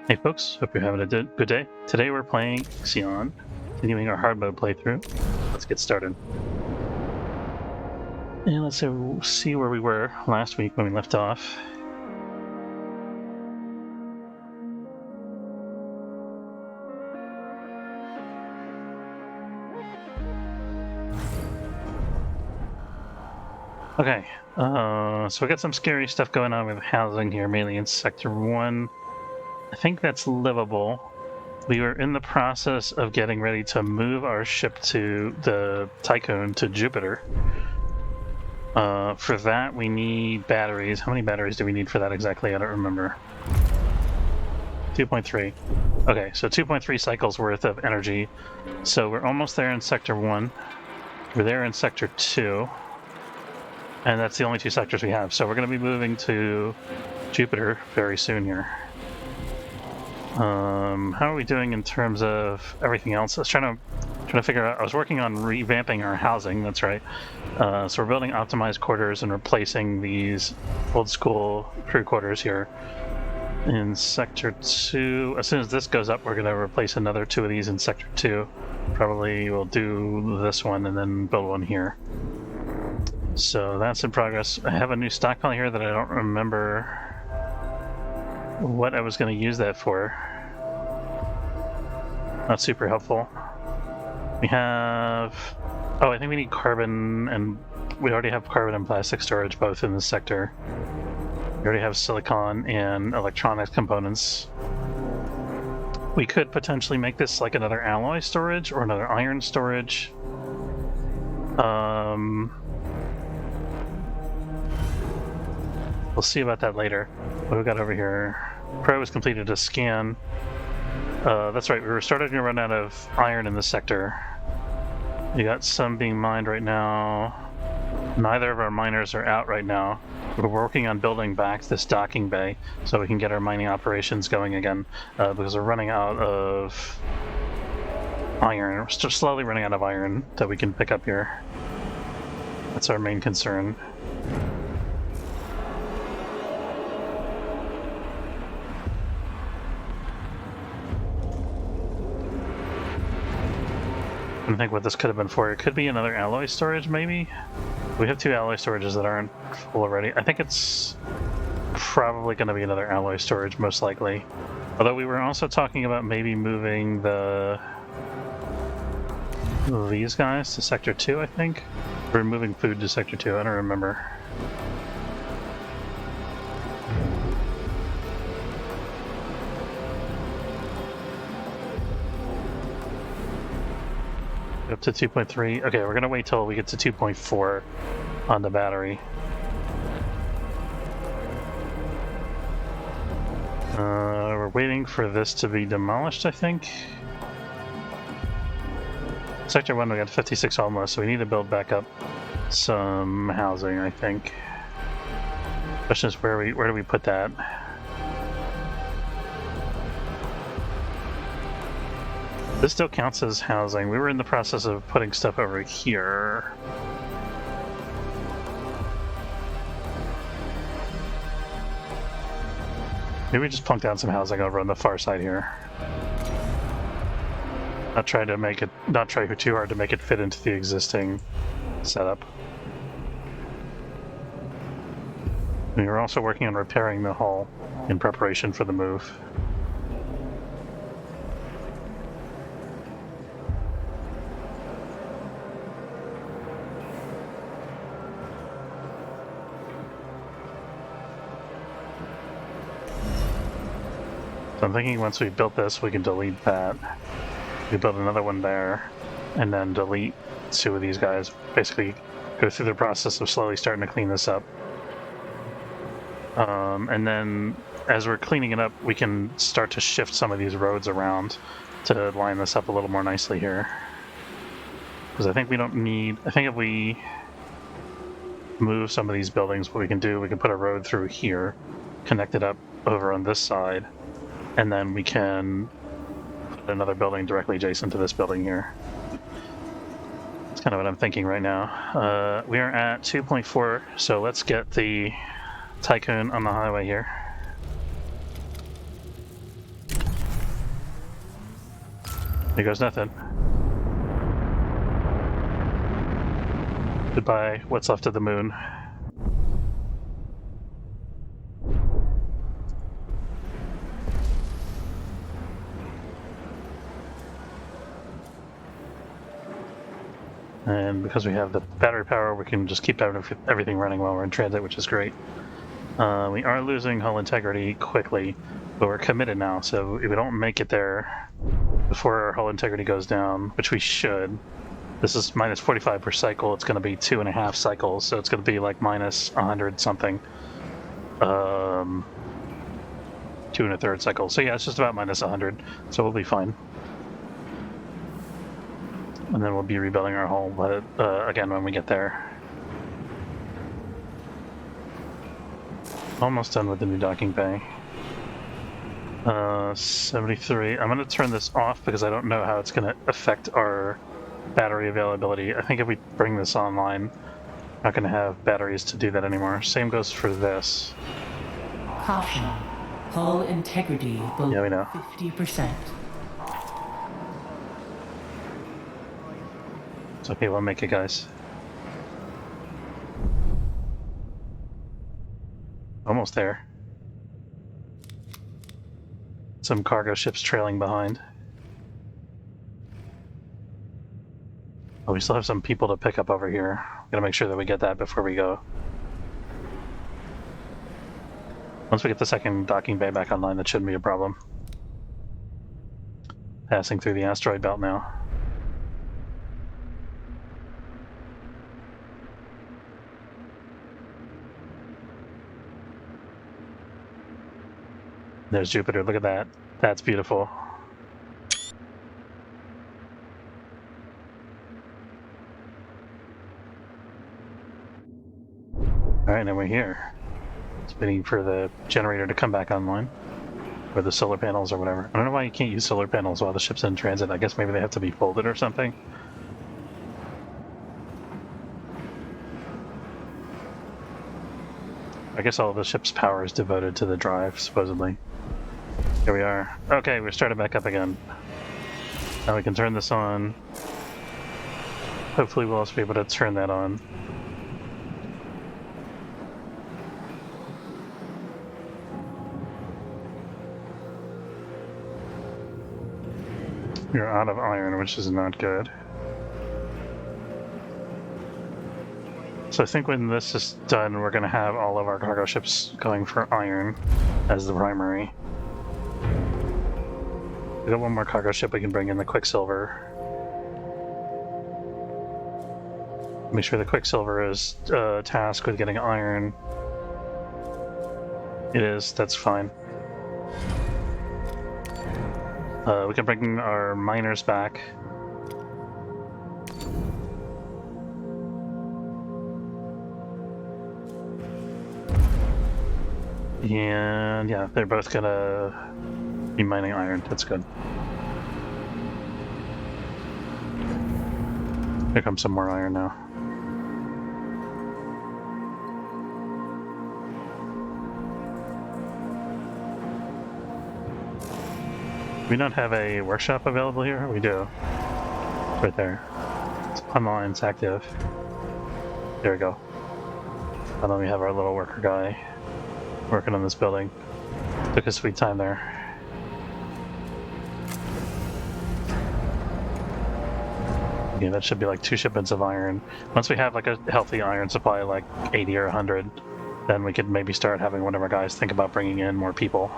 Hey folks, hope you're having a good day. Today we're playing Ixion, continuing our hard mode playthrough. Let's get started. And let's see where we were last week when we left off. Okay, so we got some scary stuff going on with housing here, mainly in Sector 1. I think that's livable. We were in the process of getting ready to move our ship to the Tycoon to Jupiter. For that, we need batteries. How many batteries do we need for that exactly? I don't remember. 2.3. Okay, so 2.3 cycles worth of energy. So we're almost there in Sector 1. We're there in Sector 2. And that's the only two sectors we have. So we're going to be moving to Jupiter very soon here. How are we doing in terms of everything else? I was trying to figure out. I was working on revamping our housing. That's right. So we're building optimized quarters and replacing these old school crew quarters here in Sector 2. As soon as this goes up, we're going to replace another 2 of these in Sector 2. Probably we'll do this one and then build one here. So that's in progress. I have a new stockpile here that I don't remember what I was going to use that for. Not super helpful. We have... Oh, I think we need carbon, and we already have carbon and plastic storage both in this sector. We already have silicon and electronics components. We could potentially make this like another alloy storage or another iron storage. We'll see about that later. What do we got over here? Pro has completed a scan. That's right, we were starting to run out of iron in this sector. We got some being mined right now. Neither of our miners are out right now. We're working on building back this docking bay so we can get our mining operations going again, because we're running out of iron. We're still slowly running out of iron that we can pick up here. That's our main concern. I think what this could have been for. It could be another alloy storage, maybe? We have 2 alloy storages that aren't full already. I think it's probably going to be another alloy storage, most likely. Although we were also talking about maybe moving these guys to Sector 2, I think? We're moving food to Sector 2, I don't remember. Up to 2.3. Okay, we're gonna wait till we get to 2.4 on the battery. We're waiting for this to be demolished, I think. Sector 1, we got 56 almost, so we need to build back up some housing, I think. Question is, where do we put that? This still counts as housing. We were in the process of putting stuff over here. Maybe we just plunk down some housing over on the far side here. Not try too hard to make it fit into the existing setup. We were also working on repairing the hull in preparation for the move. So I'm thinking once we built this, we can delete that. We build another one there, and then delete 2 of these guys. Basically, go through the process of slowly starting to clean this up. And then, as we're cleaning it up, we can start to shift some of these roads around to line this up a little more nicely here. Because I think we don't need... I think if we move some of these buildings, what we can do, we can put a road through here, connect it up over on this side, and then we can put another building directly adjacent to this building here. That's kind of what I'm thinking right now. We are at 2.4, so let's get the Tycoon on the highway here. There goes nothing. Goodbye, what's left of the moon. And because we have the battery power, we can just keep everything running while we're in transit, which is great. We are losing hull integrity quickly, but we're committed now, so if we don't make it there before our hull integrity goes down, which we should, this is minus 45 per cycle, it's going to be 2.5 cycles, so it's going to be like minus 100 something. 2 1/3 cycles. So yeah, it's just about minus 100, so we'll be fine. And then we'll be rebuilding our hull again when we get there. Almost done with the new docking bay. 73. I'm going to turn this off because I don't know how it's going to affect our battery availability. I think if we bring this online, we're not going to have batteries to do that anymore. Same goes for this. Caution. Hull integrity below Yeah, we know. 50%. It's okay, we'll make it, guys. Almost there. Some cargo ships trailing behind. Oh, we still have some people to pick up over here. Gotta make sure that we get that before we go. Once we get the second docking bay back online, that shouldn't be a problem. Passing through the asteroid belt now. There's Jupiter, look at that. That's beautiful. Alright, now we're here. Just waiting for the generator to come back online. Or the solar panels or whatever. I don't know why you can't use solar panels while the ship's in transit. I guess maybe they have to be folded or something. I guess all the ship's power is devoted to the drive, supposedly. Here we are. Okay, we're starting back up again. Now we can turn this on. Hopefully we'll also be able to turn that on. You're out of iron, which is not good. So I think when this is done, we're going to have all of our cargo ships going for iron as the primary. We got one more cargo ship we can bring in, the Quicksilver. Make sure the Quicksilver is tasked with getting iron. It is, that's fine. We can bring our miners back. And yeah, they're both gonna be mining iron. That's good. Here comes some more iron now. Do we not have a workshop available here? We do. It's right there. It's online, it's active. There we go. And then we have our little worker guy working on this building. Took a sweet time there. Yeah, that should be like 2 shipments of iron. Once we have like a healthy iron supply, like 80 or 100, then we could maybe start having one of our guys think about bringing in more people.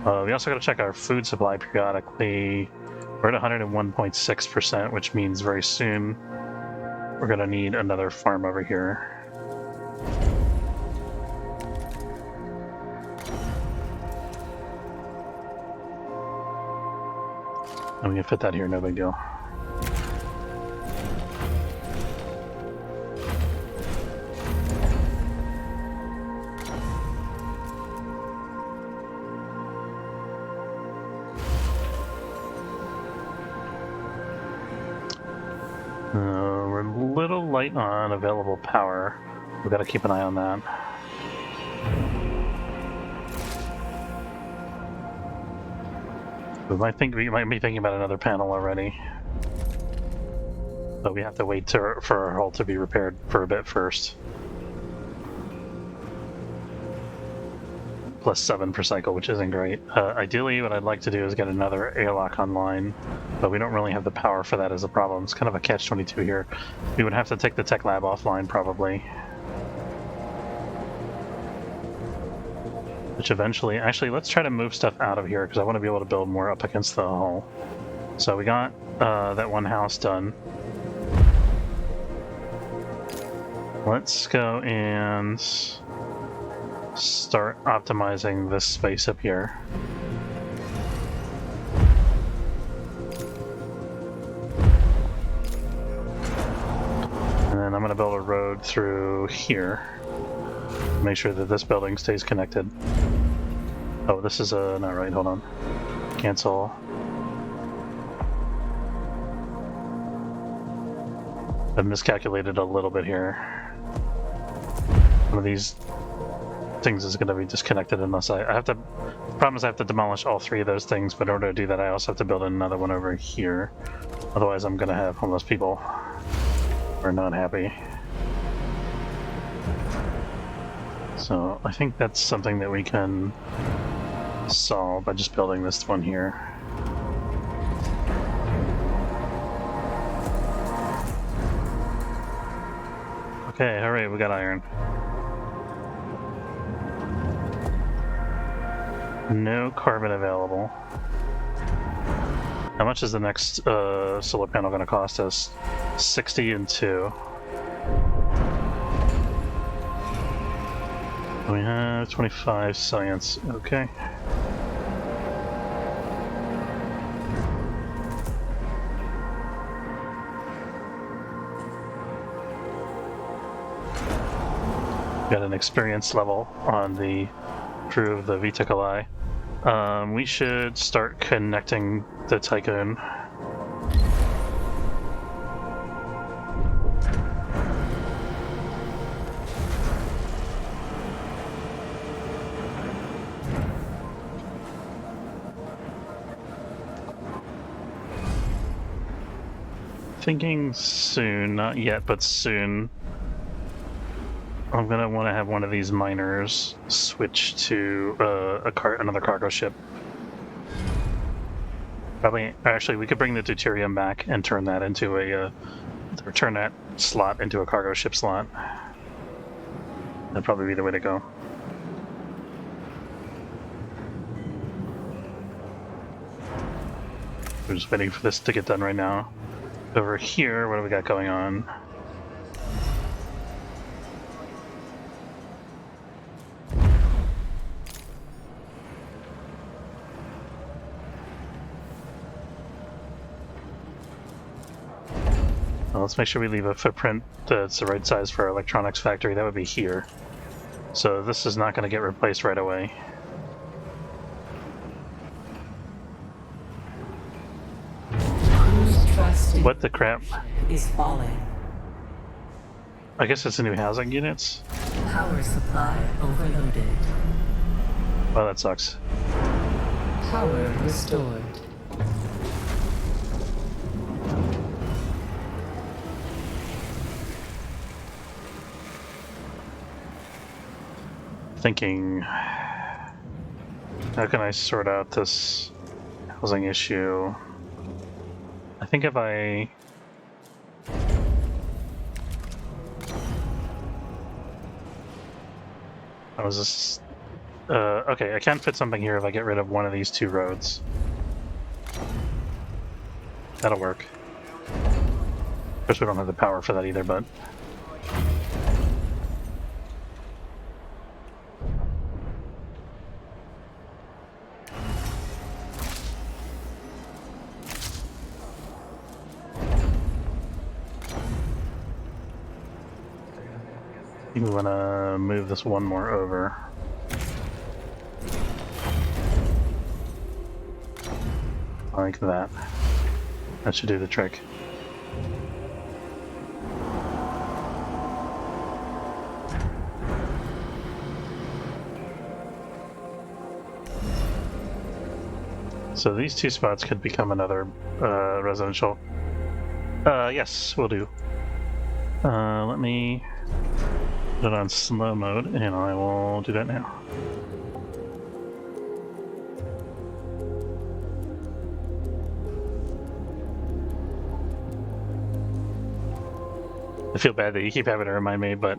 We also got to check our food supply periodically. We're at 101.6%, which means very soon we're going to need another farm over here. And we can fit that here, no big deal. We're a little light on available power. We've got to keep an eye on that. We might be thinking about another panel already. But we have to wait for our hull to be repaired for a bit first. Plus 7 per cycle, which isn't great. Ideally, what I'd like to do is get another airlock online, but we don't really have the power for that as a problem. It's kind of a catch-22 here. We would have to take the tech lab offline, probably. Which eventually... Actually, let's try to move stuff out of here, because I want to be able to build more up against the hull. So we got that one house done. Let's go and start optimizing this space up here. And then I'm going to build a road through here. Make sure that this building stays connected. Oh, this is not right. Hold on. Cancel. I've miscalculated a little bit here. One of these things is going to be disconnected unless I have to... The problem is I have to demolish all 3 of those things, but in order to do that I also have to build another one over here. Otherwise I'm going to have homeless people who are not happy. So I think that's something that we can solve by just building this one here. Okay, hooray, we got iron. No carbon available. How much is the next solar panel going to cost us? 60 and 2. We have 25 science. Okay. Got an experience level on the crew of the Vitakali. We should start connecting the Tycoon. Thinking soon, not yet, but soon. I'm gonna want to have one of these miners switch to another cargo ship. Probably, actually, we could bring the deuterium back and turn that into turn that slot into a cargo ship slot. That'd probably be the way to go. We're just waiting for this to get done right now. Over here, what do we got going on? Well, let's make sure we leave a footprint that's the right size for our electronics factory. That would be here. So this is not going to get replaced right away. What the crap? Is falling. I guess it's the new housing units. Power supply overloaded. Well, that sucks. Power restored. Thinking, how can I sort out this housing issue? I think if I... I was just... okay, I can fit something here if I get rid of one of these 2 roads. That'll work. Of course we don't have the power for that either, but... I think we want to move this one more over. Like that. That should do the trick. So these two spots could become another residential. Yes, we'll do. Let me put it on slow mode, and I will do that now. I feel bad that you keep having to remind me, but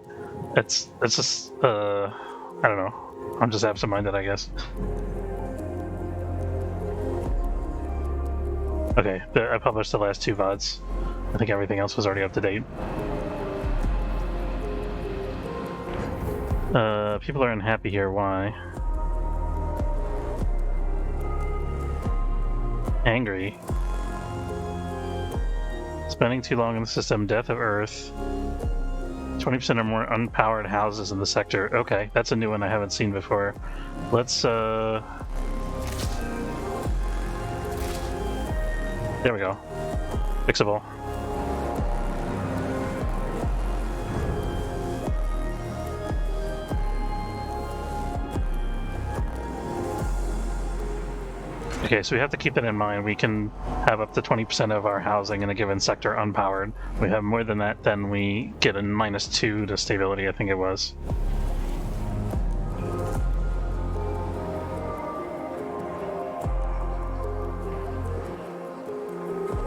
it's just I don't know. I'm just absent-minded, I guess. Okay, I published the last 2 VODs. I think everything else was already up to date. People are unhappy here. Why? Angry. Spending too long in the system. Death of Earth. 20% or more unpowered houses in the sector. Okay, that's a new one I haven't seen before. Let's, there we go. Fixable. Okay, so we have to keep that in mind. We can have up to 20% of our housing in a given sector unpowered. We have more than that, then we get a -2 to stability, I think it was.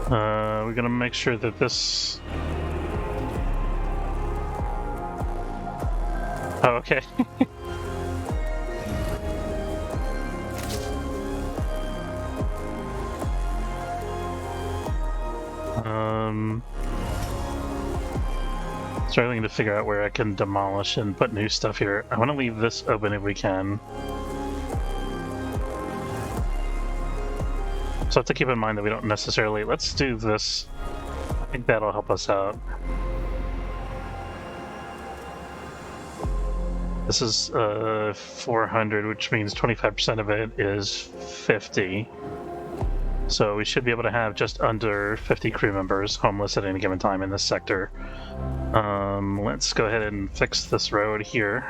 We're gonna make sure that this... Oh, okay. Struggling to figure out where I can demolish and put new stuff here. I want to leave this open if we can. So have to keep in mind that we don't necessarily... Let's do this. I think that'll help us out. This is 400, which means 25% of it is 50. So we should be able to have just under 50 crew members homeless at any given time in this sector. Let's go ahead and fix this road here.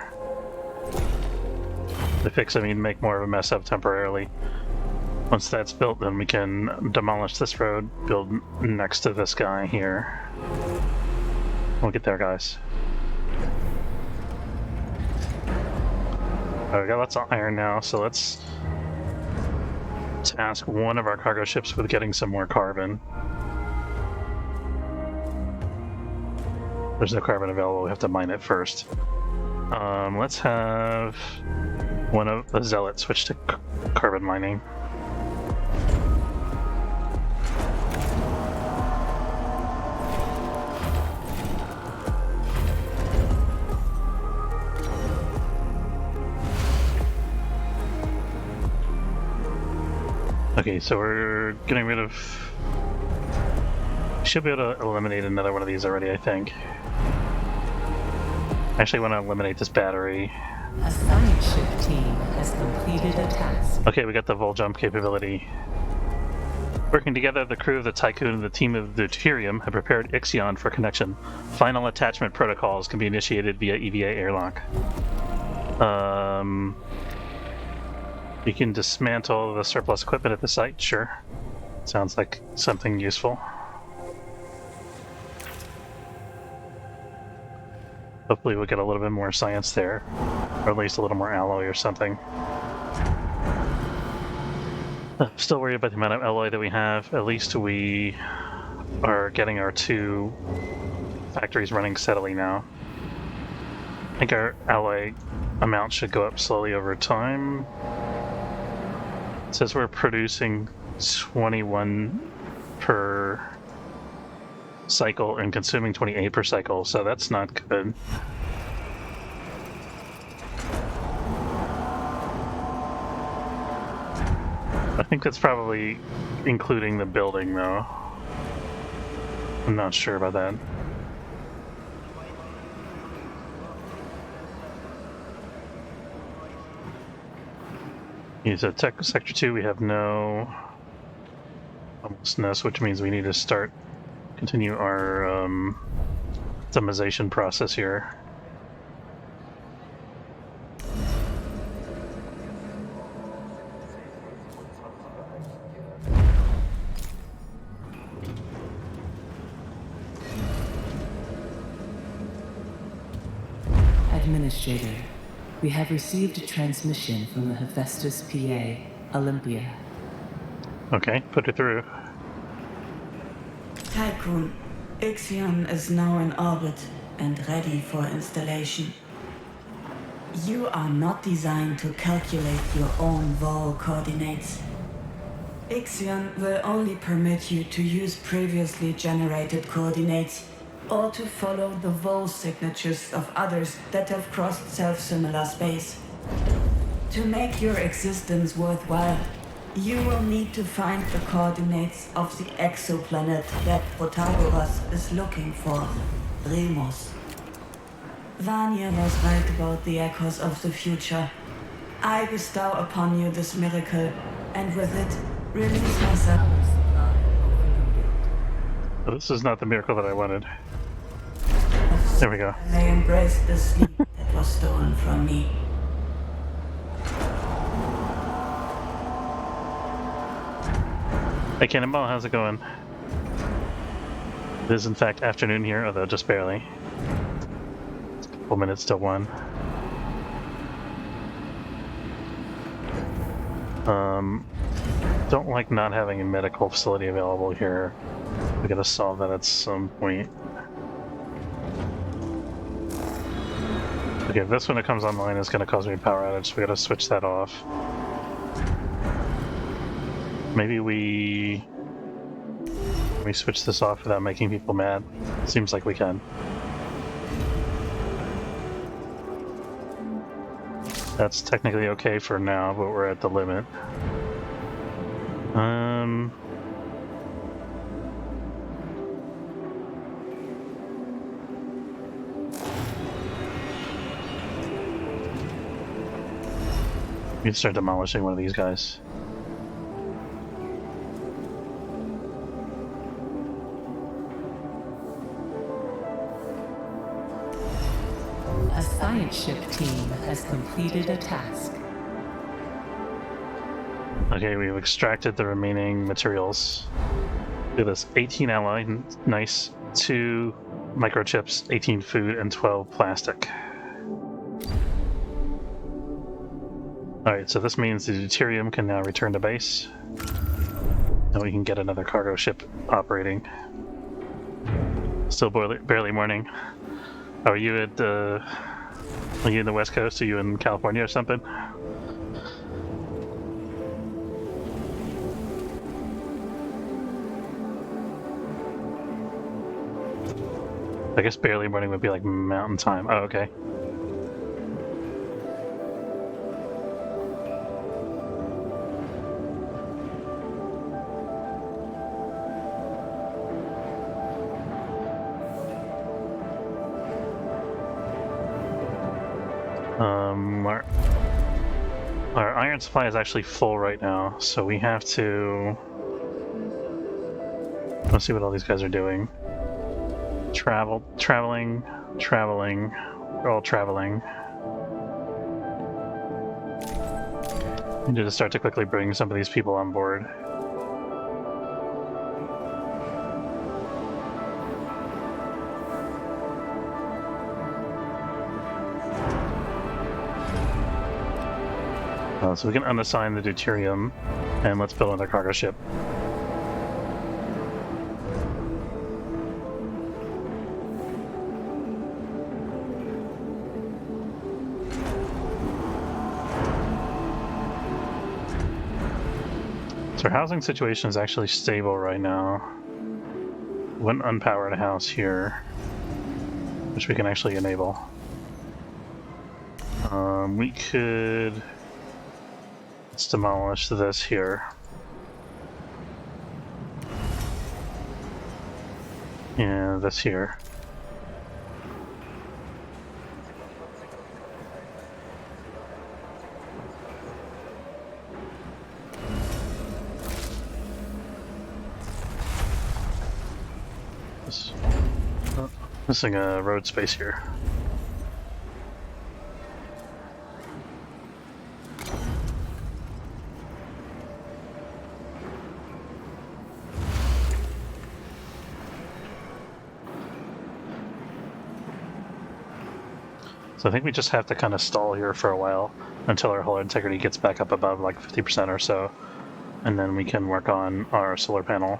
To fix, I mean make more of a mess of temporarily. Once that's built, then we can demolish this road, build next to this guy here. We'll get there, guys. Alright, we got lots of iron now, so let's task one of our cargo ships with getting some more carbon. There's no carbon available, we have to mine it first. Let's have one of the zealots switch to carbon mining. Okay, so we're getting rid of... Should be able to eliminate another one of these already, I think. I actually want to eliminate this battery. A science ship team has completed a task. Okay, we got the vol jump capability. Working together, the crew of the Tycoon and the team of the Deuterium have prepared Ixion for connection. Final attachment protocols can be initiated via EVA airlock. You can dismantle the surplus equipment at the site, sure. Sounds like something useful. Hopefully we'll get a little bit more science there, or at least a little more alloy or something. I'm still worried about the amount of alloy that we have. At least we are getting our 2 factories running steadily now. I think our alloy amount should go up slowly over time. It says we're producing 21 per cycle and consuming 28 per cycle, so that's not good. I think that's probably including the building, though. I'm not sure about that. So Sector 2, we have no homelessness, which means we need to continue our optimization process here. Administrator, we have received a transmission from the Hephaestus PA, Olympia. Okay, put it through. Tycoon, Ixion is now in orbit and ready for installation. You are not designed to calculate your own vol coordinates. Ixion will only permit you to use previously generated coordinates or to follow the vol signatures of others that have crossed self-similar space. To make your existence worthwhile, you will need to find the coordinates of the exoplanet that Protagoras is looking for, Remus. Vanya was right about the echoes of the future. I bestow upon you this miracle, and with it, release myself. Well, this is not the miracle that I wanted. There we go. I may embrace the sleep that was stolen from me. Hey Cannonball, how's it going? It is in fact afternoon here, although just barely. It's a couple minutes till 1. Don't like not having a medical facility available here. We gotta solve that at some point. Okay, this when it comes online is gonna cause me a power outage, so we gotta switch that off. Maybe we switch this off without making people mad. Seems like we can. That's technically okay for now, but we're at the limit. We can start demolishing one of these guys. A science ship team has completed a task. Okay, we've extracted the remaining materials. Look at this, 18 alloy, nice, 2 microchips, 18 food, and 12 plastic. Alright, so this means the deuterium can now return to base. And we can get another cargo ship operating. Still barely morning. Are you at, are you in the West Coast? Are you in California or something? I guess barely morning would be like mountain time. Oh, okay. Our iron supply is actually full right now, so we have to... Let's see what all these guys are doing. Traveling. They're all traveling. We need to start to quickly bring some of these people on board. So we can unassign the deuterium, and let's build another cargo ship. So our housing situation is actually stable right now. One unpowered house here, which we can actually enable. We could... Let's demolish this here. And this here. Missing a road space here. So I think we just have to kind of stall here for a while until our hull integrity gets back up above like 50% or so, and then we can work on our solar panel.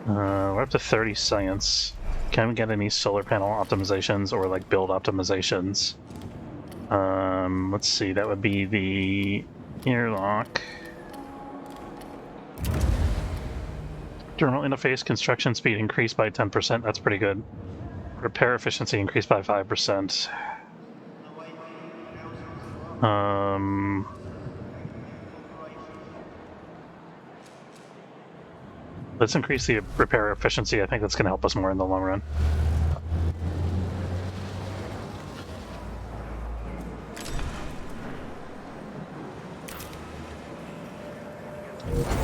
We're up to 30 science. Can we get any solar panel optimizations or like build optimizations? Let's see, that would be the airlock. Terminal interface construction speed increased by 10%. That's pretty good. Repair efficiency increased by 5%. Let's increase the repair efficiency. I think that's going to help us more in the long run.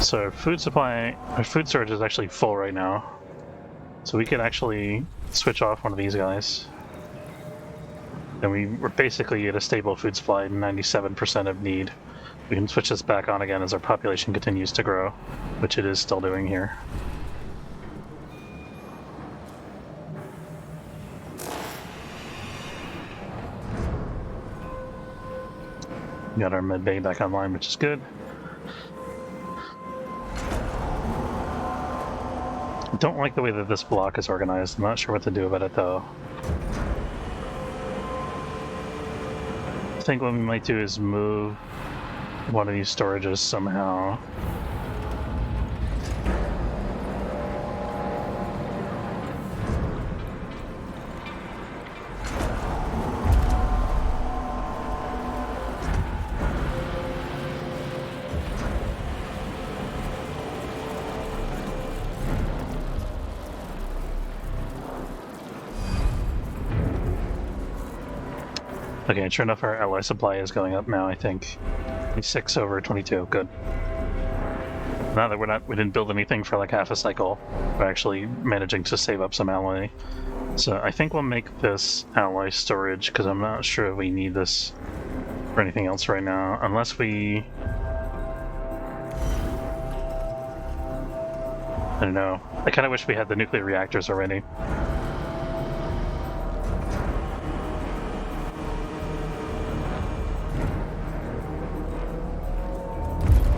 So our food supply, our food storage is actually full right now. So we could actually switch off one of these guys. And we're basically at a stable food supply, 97% of need. We can switch this back on again as our population continues to grow, which it is still doing here. We got our med bay back online, which is good. I don't like the way that this block is organized. I'm not sure what to do about it though. I think what we might do is move one of these storages somehow. Okay, sure enough, our ally supply is going up now, I think. 26 over 22, good. Now that we didn't build anything for like half a cycle, we're actually managing to save up some ally. So I think we'll make this ally storage, because I'm not sure if we need this for anything else right now, unless we... I don't know. I kind of wish we had the nuclear reactors already.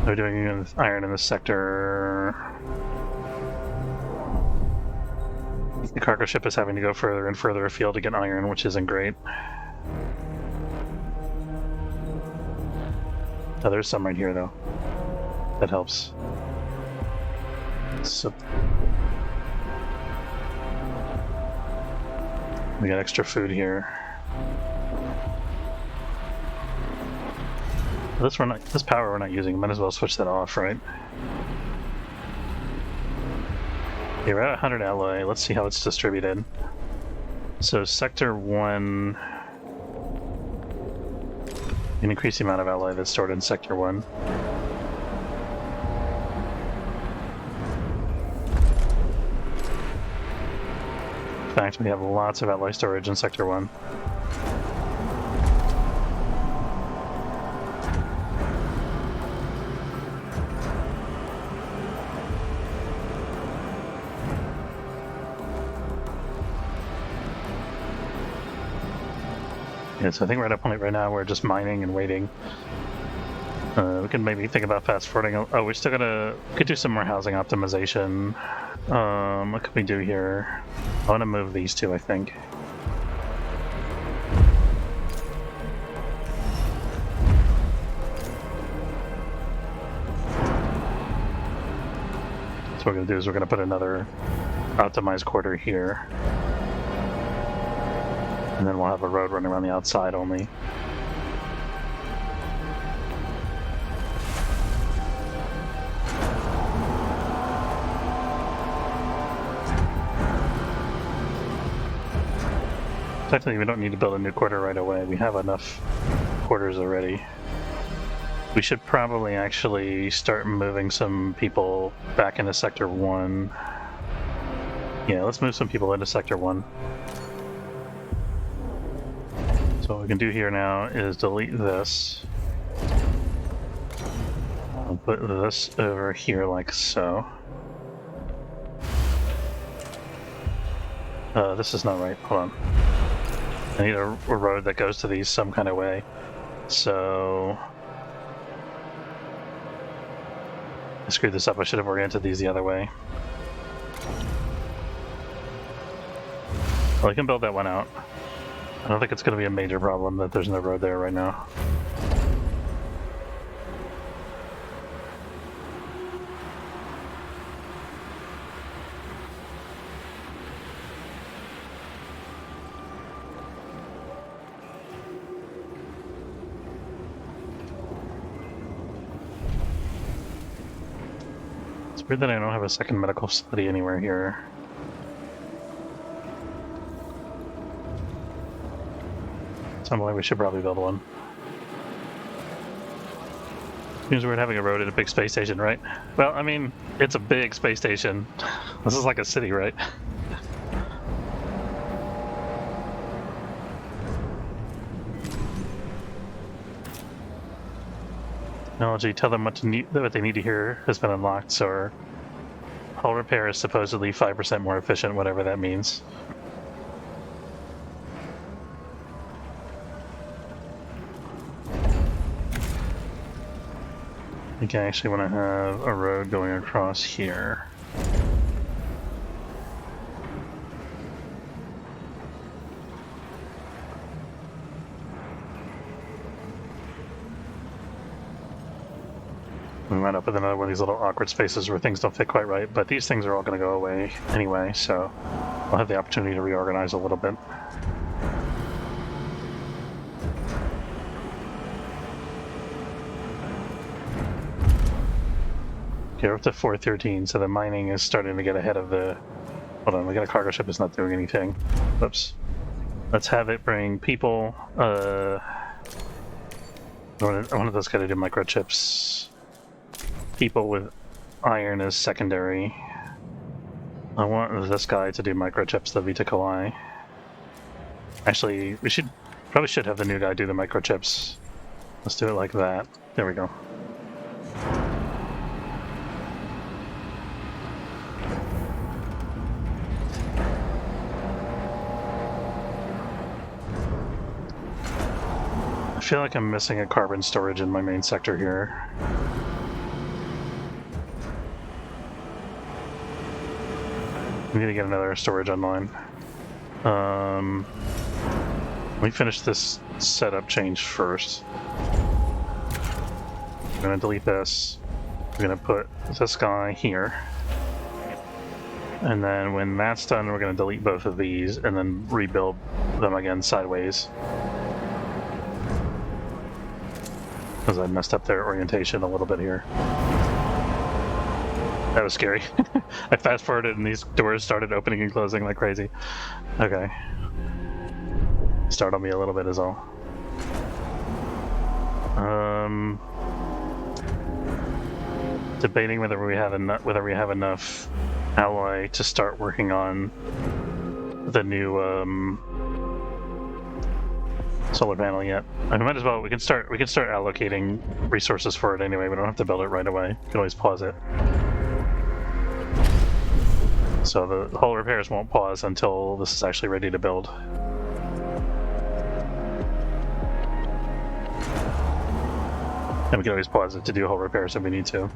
They're doing iron in this sector. The cargo ship is having to go further and further afield to get iron, which isn't great. Oh, there's some right here, though. That helps. So we got extra food here. This power we're not using. Might as well switch that off, right? Okay, we're at 100 alloy. Let's see how it's distributed. So sector 1 can increase the amount of alloy that's stored in sector 1. In fact, we have lots of alloy storage in sector 1. Yeah, so I think we're at a point right now where we're just mining and waiting. We can maybe think about fast forwarding. Oh, we could do some more housing optimization. What could we do here? I want to move these two, I think. So what we're going to do is we're going to put another optimized quarter here. And then we'll have a road running around the outside only. Technically, we don't need to build a new quarter right away. We have enough quarters already. We should probably actually start moving some people back into Sector 1. Yeah, let's move some people into Sector 1. So what we can do here now is delete this. I'll put this over here like so. This is not right. Hold on. I need a road that goes to these some kind of way. So I screwed this up. I should have oriented these the other way. Well, I can build that one out. I don't think it's going to be a major problem that there's no road there right now. It's weird that I don't have a second medical facility anywhere here. Sounds like we should probably build one. Seems weird having a road at a big space station, right? Well, I mean, it's a big space station. This is like a city, right? Technology, tell them what they need to hear has been unlocked, so hull repair is supposedly 5% more efficient, whatever that means. I think I actually want to have a road going across here. We might end up with another one of these little awkward spaces where things don't fit quite right, but these things are all going to go away anyway, so I'll have the opportunity to reorganize a little bit. Okay, we're up to 413, so the mining is starting to get ahead of the... Hold on, we got a cargo ship that's not doing anything. Whoops. Let's have it bring people. I wanted this guy to do microchips. People with iron as secondary. I want this guy to do microchips, the Vita Kalai. Actually, we probably should have the new guy do the microchips. Let's do it like that. There we go. I feel like I'm missing a carbon storage in my main sector here. We need to get another storage online. Let me finish this setup change first. I'm going to delete this. I'm going to put this guy here. And then when that's done, we're going to delete both of these and then rebuild them again sideways. Because I messed up their orientation a little bit here. That was scary. I fast forwarded and these doors started opening and closing like crazy. Okay. Startled me a little bit is all. Debating whether we have enough alloy to start working on the new solar panel yet. I might as well. We can start allocating resources for it anyway. We don't have to build it right away. We can always pause it. So the hull repairs won't pause until this is actually ready to build. And we can always pause it to do hull repairs if we need to.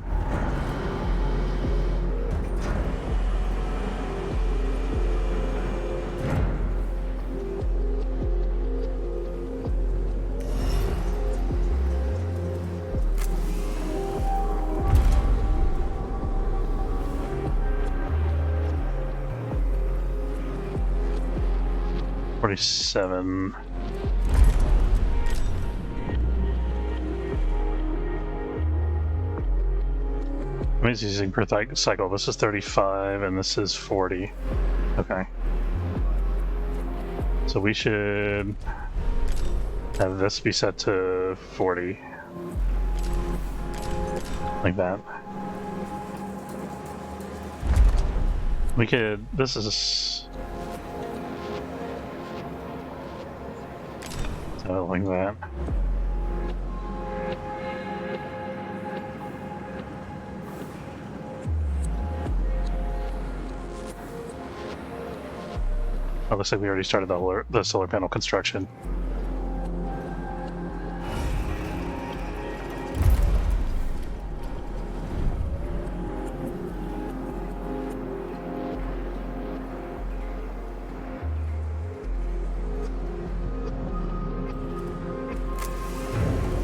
$47. How many is using per cycle? This is 35 and this is 40. Okay. So we should have this be set to 40. Like that. We could, this is... So like that. Oh, looks like we already started the solar panel construction.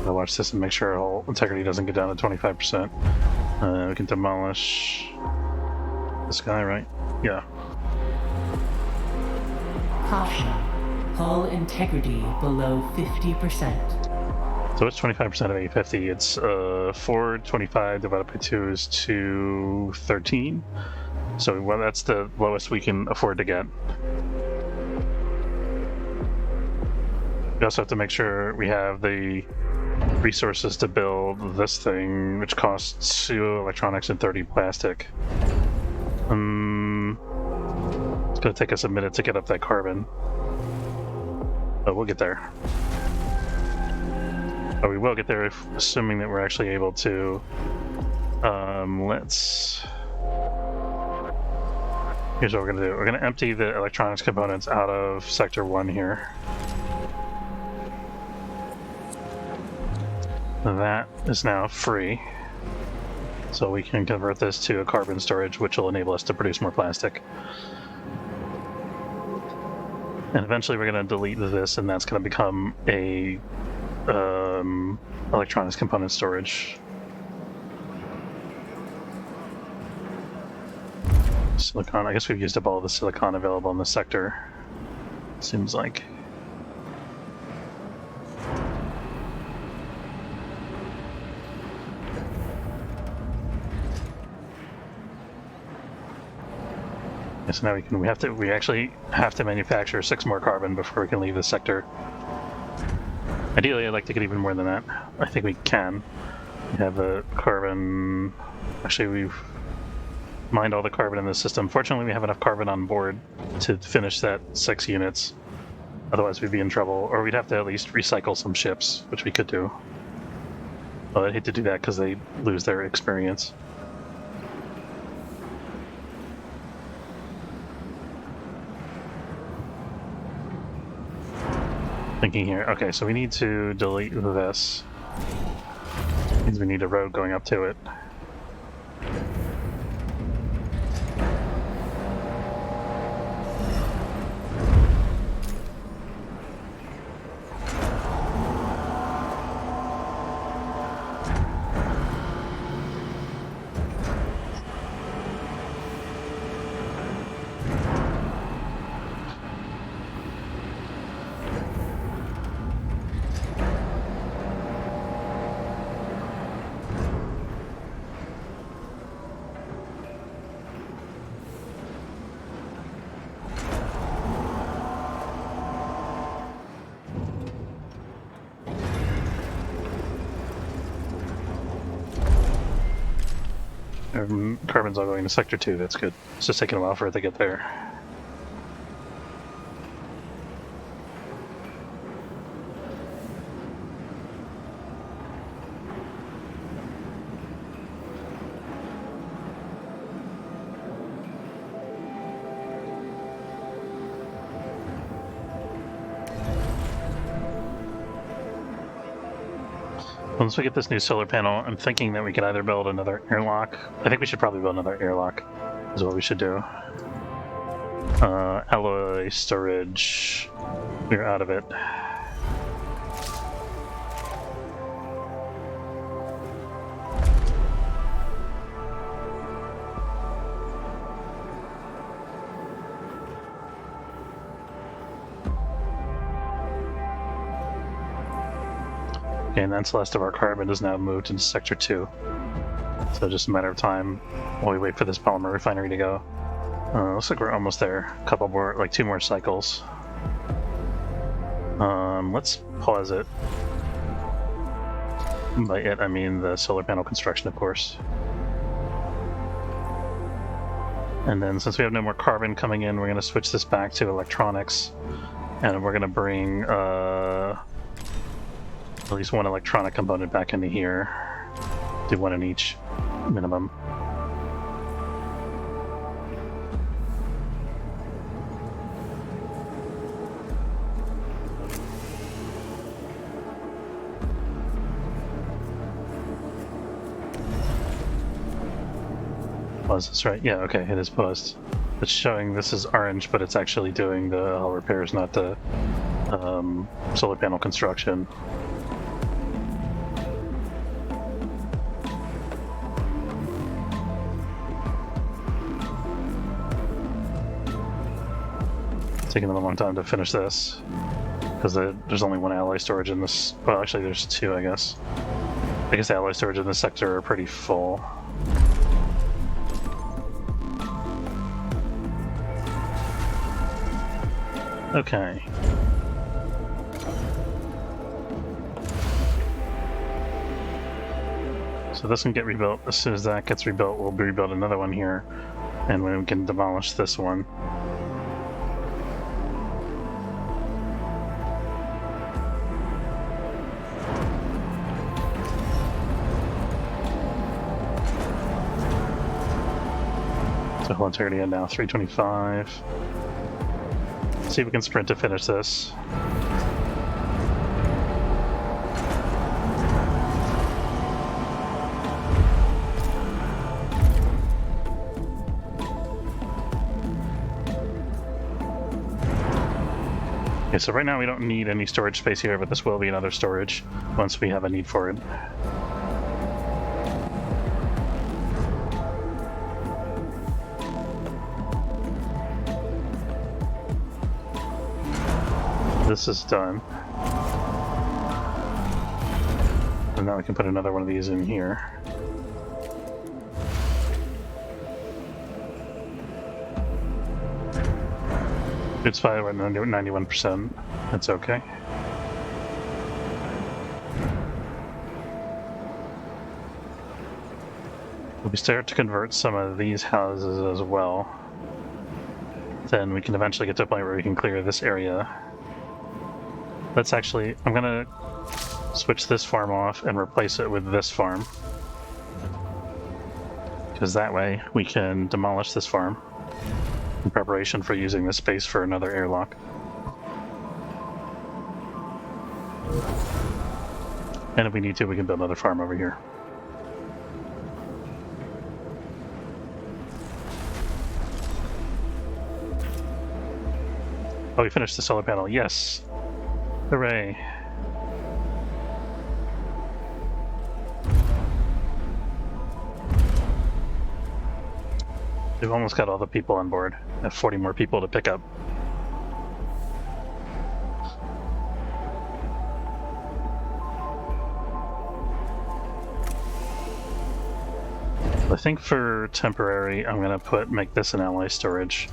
I'll watch this and make sure our whole integrity doesn't get down to 25%. We can demolish this guy, right? Yeah. Caution. Hull integrity below 50%. So it's 25% of 850. It's 425 divided by 2 is 213. So well, that's the lowest we can afford to get. We also have to make sure we have the resources to build this thing, which costs 2 electronics and 30 plastic. It's going to take us a minute to get up that carbon. But we'll get there. But we will get there assuming that we're actually able to... Here's what we're going to do. We're going to empty the electronics components out of Sector 1 here. That is now free. So we can convert this to a carbon storage, which will enable us to produce more plastic. And eventually we're going to delete this, and that's going to become a electronics component storage. Silicon, I guess we've used up all of the silicon available in the sector. Seems like. So now we actually have to manufacture 6 more carbon before we can leave the sector. Ideally, I'd like to get even more than that. I think we can. We have a carbon. Actually, we've mined all the carbon in the system. Fortunately, we have enough carbon on board to finish that 6 units. Otherwise, we'd be in trouble, or we'd have to at least recycle some ships, which we could do. Well, I'd hate to do that because they lose their experience. Thinking here. Okay, so we need to delete this. Means we need a road going up to it. Carbon's all going to Sector 2, that's good. It's just taking a while for it to get there. Once we get this new solar panel, I'm thinking that we could either build another airlock. I think we should probably build another airlock, is what we should do. Alloy storage. We're out of it. And that's the last of our carbon is now moved into Sector 2. So just a matter of time while we wait for this polymer refinery to go. Looks like we're almost there. A couple more, like 2 more cycles. Let's pause it. By it, I mean the solar panel construction, of course. And then since we have no more carbon coming in, we're going to switch this back to electronics. And we're going to bring... at least 1 electronic component back into here. Do 1 in each, minimum. Was this right? Yeah, okay, it is paused. It's showing this is orange, but it's actually doing the hull repairs, not the solar panel construction. It's taking them a long time to finish this, because there's only one alloy storage in this. Well, actually, there's two, I guess. I guess the alloy storage in this sector are pretty full. Okay. So this can get rebuilt. As soon as that gets rebuilt, we'll rebuild another one here, and we can demolish this one. So hull integrity at now 325. See if we can sprint to finish this. Okay, so right now we don't need any storage space here, but this will be another storage once we have a need for it. This is done. And now we can put another one of these in here. It's fine, we're at 91%. That's okay. If we start to convert some of these houses as well, then we can eventually get to a point where we can clear this area. Let's actually, I'm gonna switch this farm off and replace it with this farm, because that way we can demolish this farm in preparation for using this space for another airlock. And if we need to, we can build another farm over here. Oh, we finished the solar panel. Yes! Hooray! We've almost got all the people on board. I have 40 more people to pick up. I think for temporary, I'm gonna make this an alloy storage.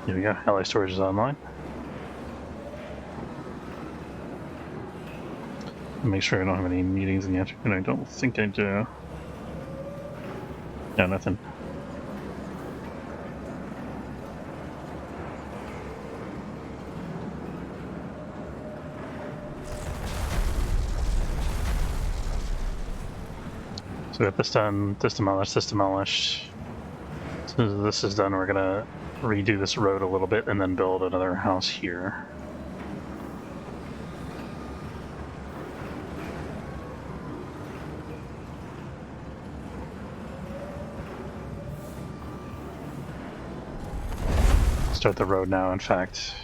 Here we go, alloy storage is online. Make sure I don't have any meetings in the afternoon. I don't think I do. No, nothing. So we got this done, this demolished, this demolished. As soon as this is done, we're gonna redo this road a little bit and then build another house here. Start the road now, in fact.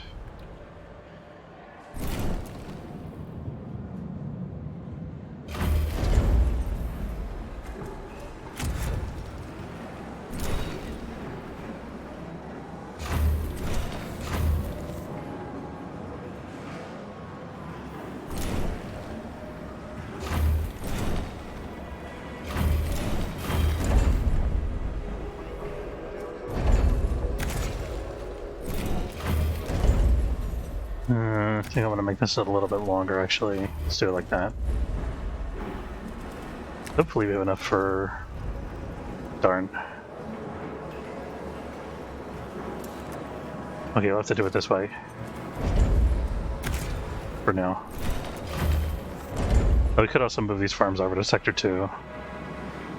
I think I'm gonna make this a little bit longer actually. Let's do it like that. Hopefully we have enough for... Darn. Okay, we'll have to do it this way. For now. But we could also move these farms over to Sector 2.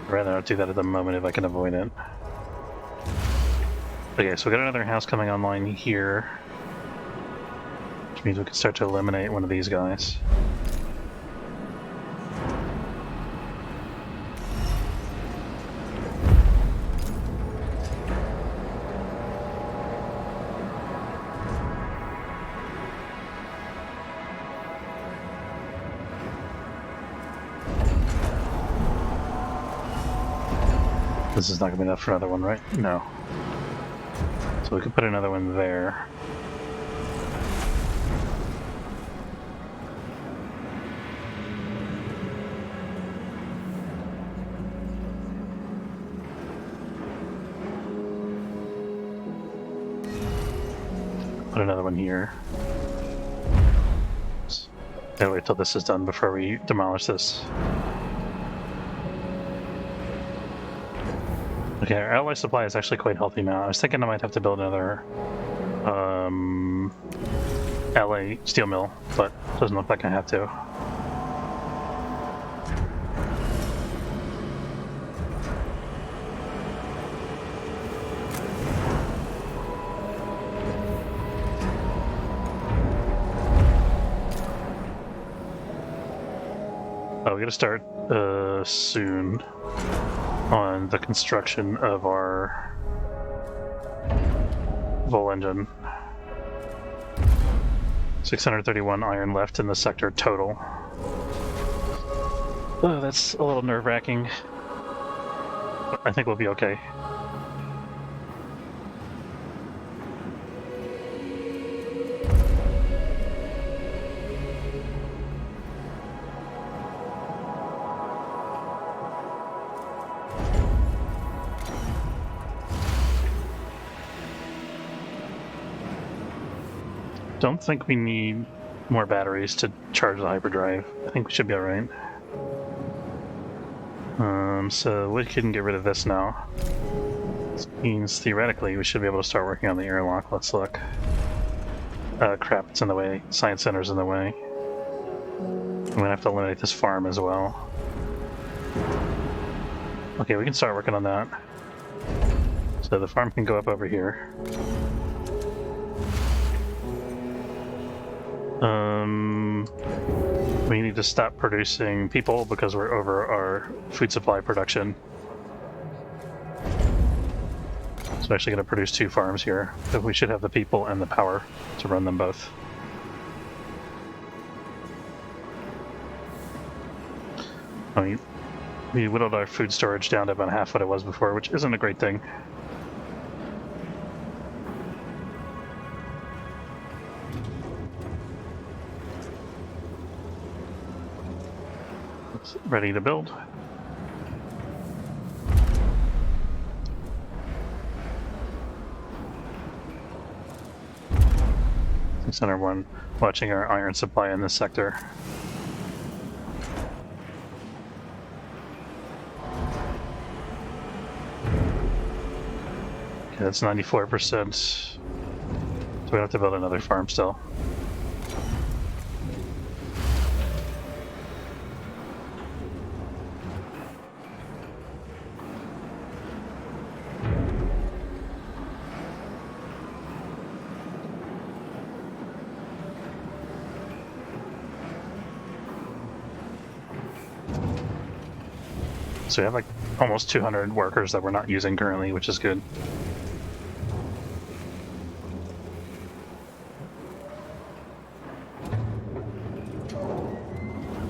I'd rather not do that at the moment if I can avoid it. Okay, so we got another house coming online here. Which means we can start to eliminate one of these guys. This is not going to be enough for another one, right? No. So we could put another one there. Put another one here. Gotta wait till this is done before we demolish this. Okay, our ally supply is actually quite healthy now. I was thinking I might have to build another LA steel mill, but doesn't look like I have to. Oh, we gotta start soon on the construction of our Vol engine. 631 iron left in the sector total. Oh, that's a little nerve-wracking. I think we'll be okay. Don't think we need more batteries to charge the hyperdrive. I think we should be alright. So we can get rid of this now. This means theoretically we should be able to start working on the airlock. Let's look. Crap, it's in the way. Science Center's in the way. I'm gonna have to eliminate this farm as well. Okay, we can start working on that. So the farm can go up over here. We need to stop producing people because we're over our food supply production. So we're actually going to produce 2 farms here, but we should have the people and the power to run them both. I mean, we whittled our food storage down to about half what it was before, which isn't a great thing. Ready to build. Center 1, watching our iron supply in this sector. Okay, that's 94%. So we have to build another farm still. So we have like almost 200 workers that we're not using currently, which is good.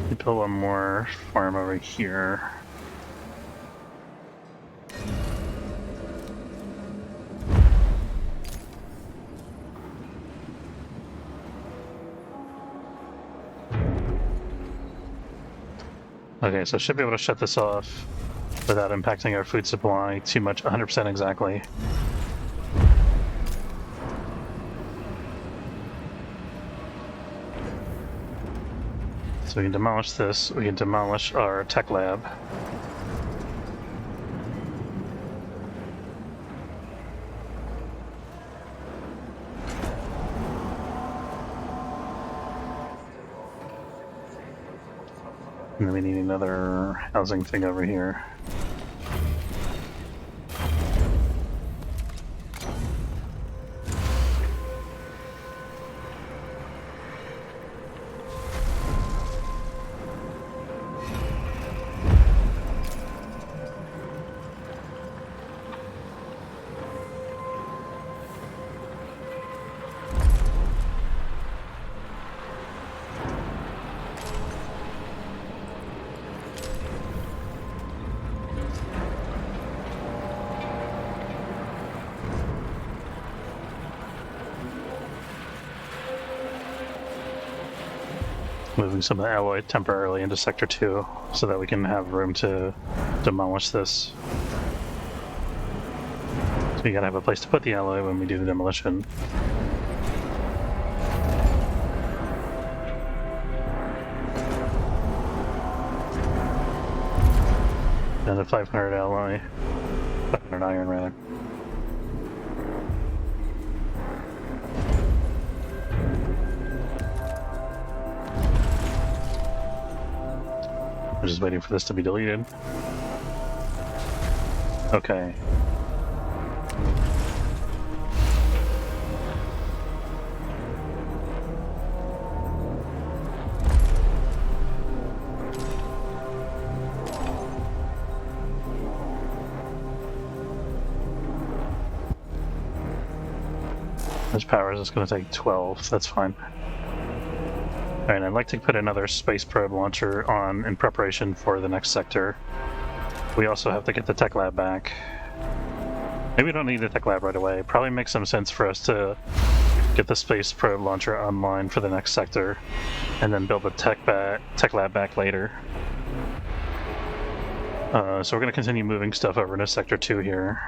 We build one more farm over here. Okay, so should be able to shut this off without impacting our food supply too much, 100% exactly. So we can demolish this, we can demolish our tech lab. And then we need another housing thing over here. Moving some of the alloy temporarily into Sector 2 so that we can have room to demolish this. So we gotta have a place to put the alloy when we do the demolition. And a 500 alloy, 500 iron rather. I'm just waiting for this to be deleted. Okay. This power is just going to take 12, that's fine. Alright, I'd like to put another space probe launcher on in preparation for the next sector. We also have to get the tech lab back. Maybe we don't need the tech lab right away. Probably makes some sense for us to get the space probe launcher online for the next sector, and then build the tech lab back later. So we're going to continue moving stuff over into Sector 2 here.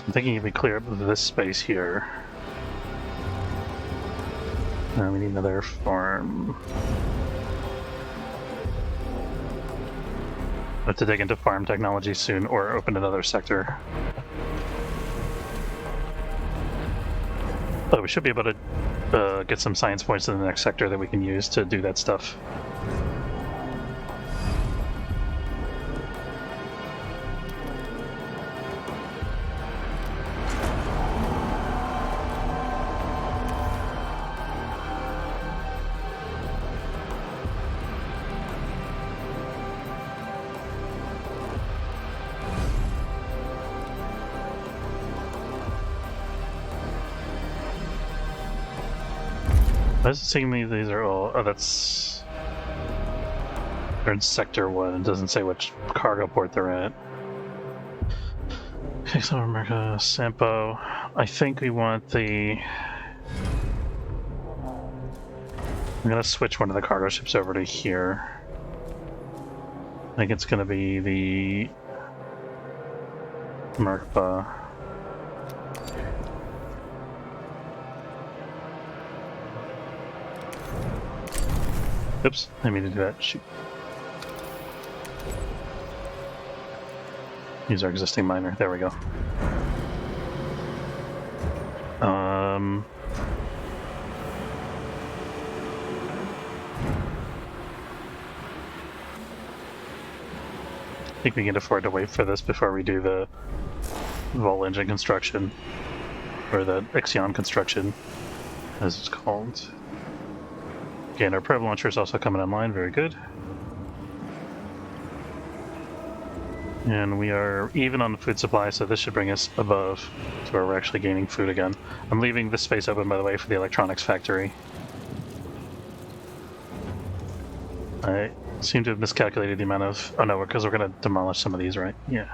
I'm thinking if we clear up this space here. Now we need another farm. I have to dig into farm technology soon or open another sector. But we should be able to get some science points in the next sector that we can use to do that stuff. Why does it seem to me these are all... Oh, that's... They're in Sector 1. It doesn't say which cargo port they're at. Okay, so America, Sampo. I think we want the... I'm gonna switch one of the cargo ships over to here. I think it's gonna be the... Merkba. Oops, I mean to do that. Shoot. Use our existing miner. There we go. I think we can afford to wait for this before we do the Vol engine construction, or the Ixion construction, as it's called. Again, our probe launcher is also coming online, very good. And we are even on the food supply, so this should bring us above to where we're actually gaining food again. I'm leaving this space open, by the way, for the electronics factory. I seem to have miscalculated the amount of... Oh no, because we're going to demolish some of these, right? Yeah.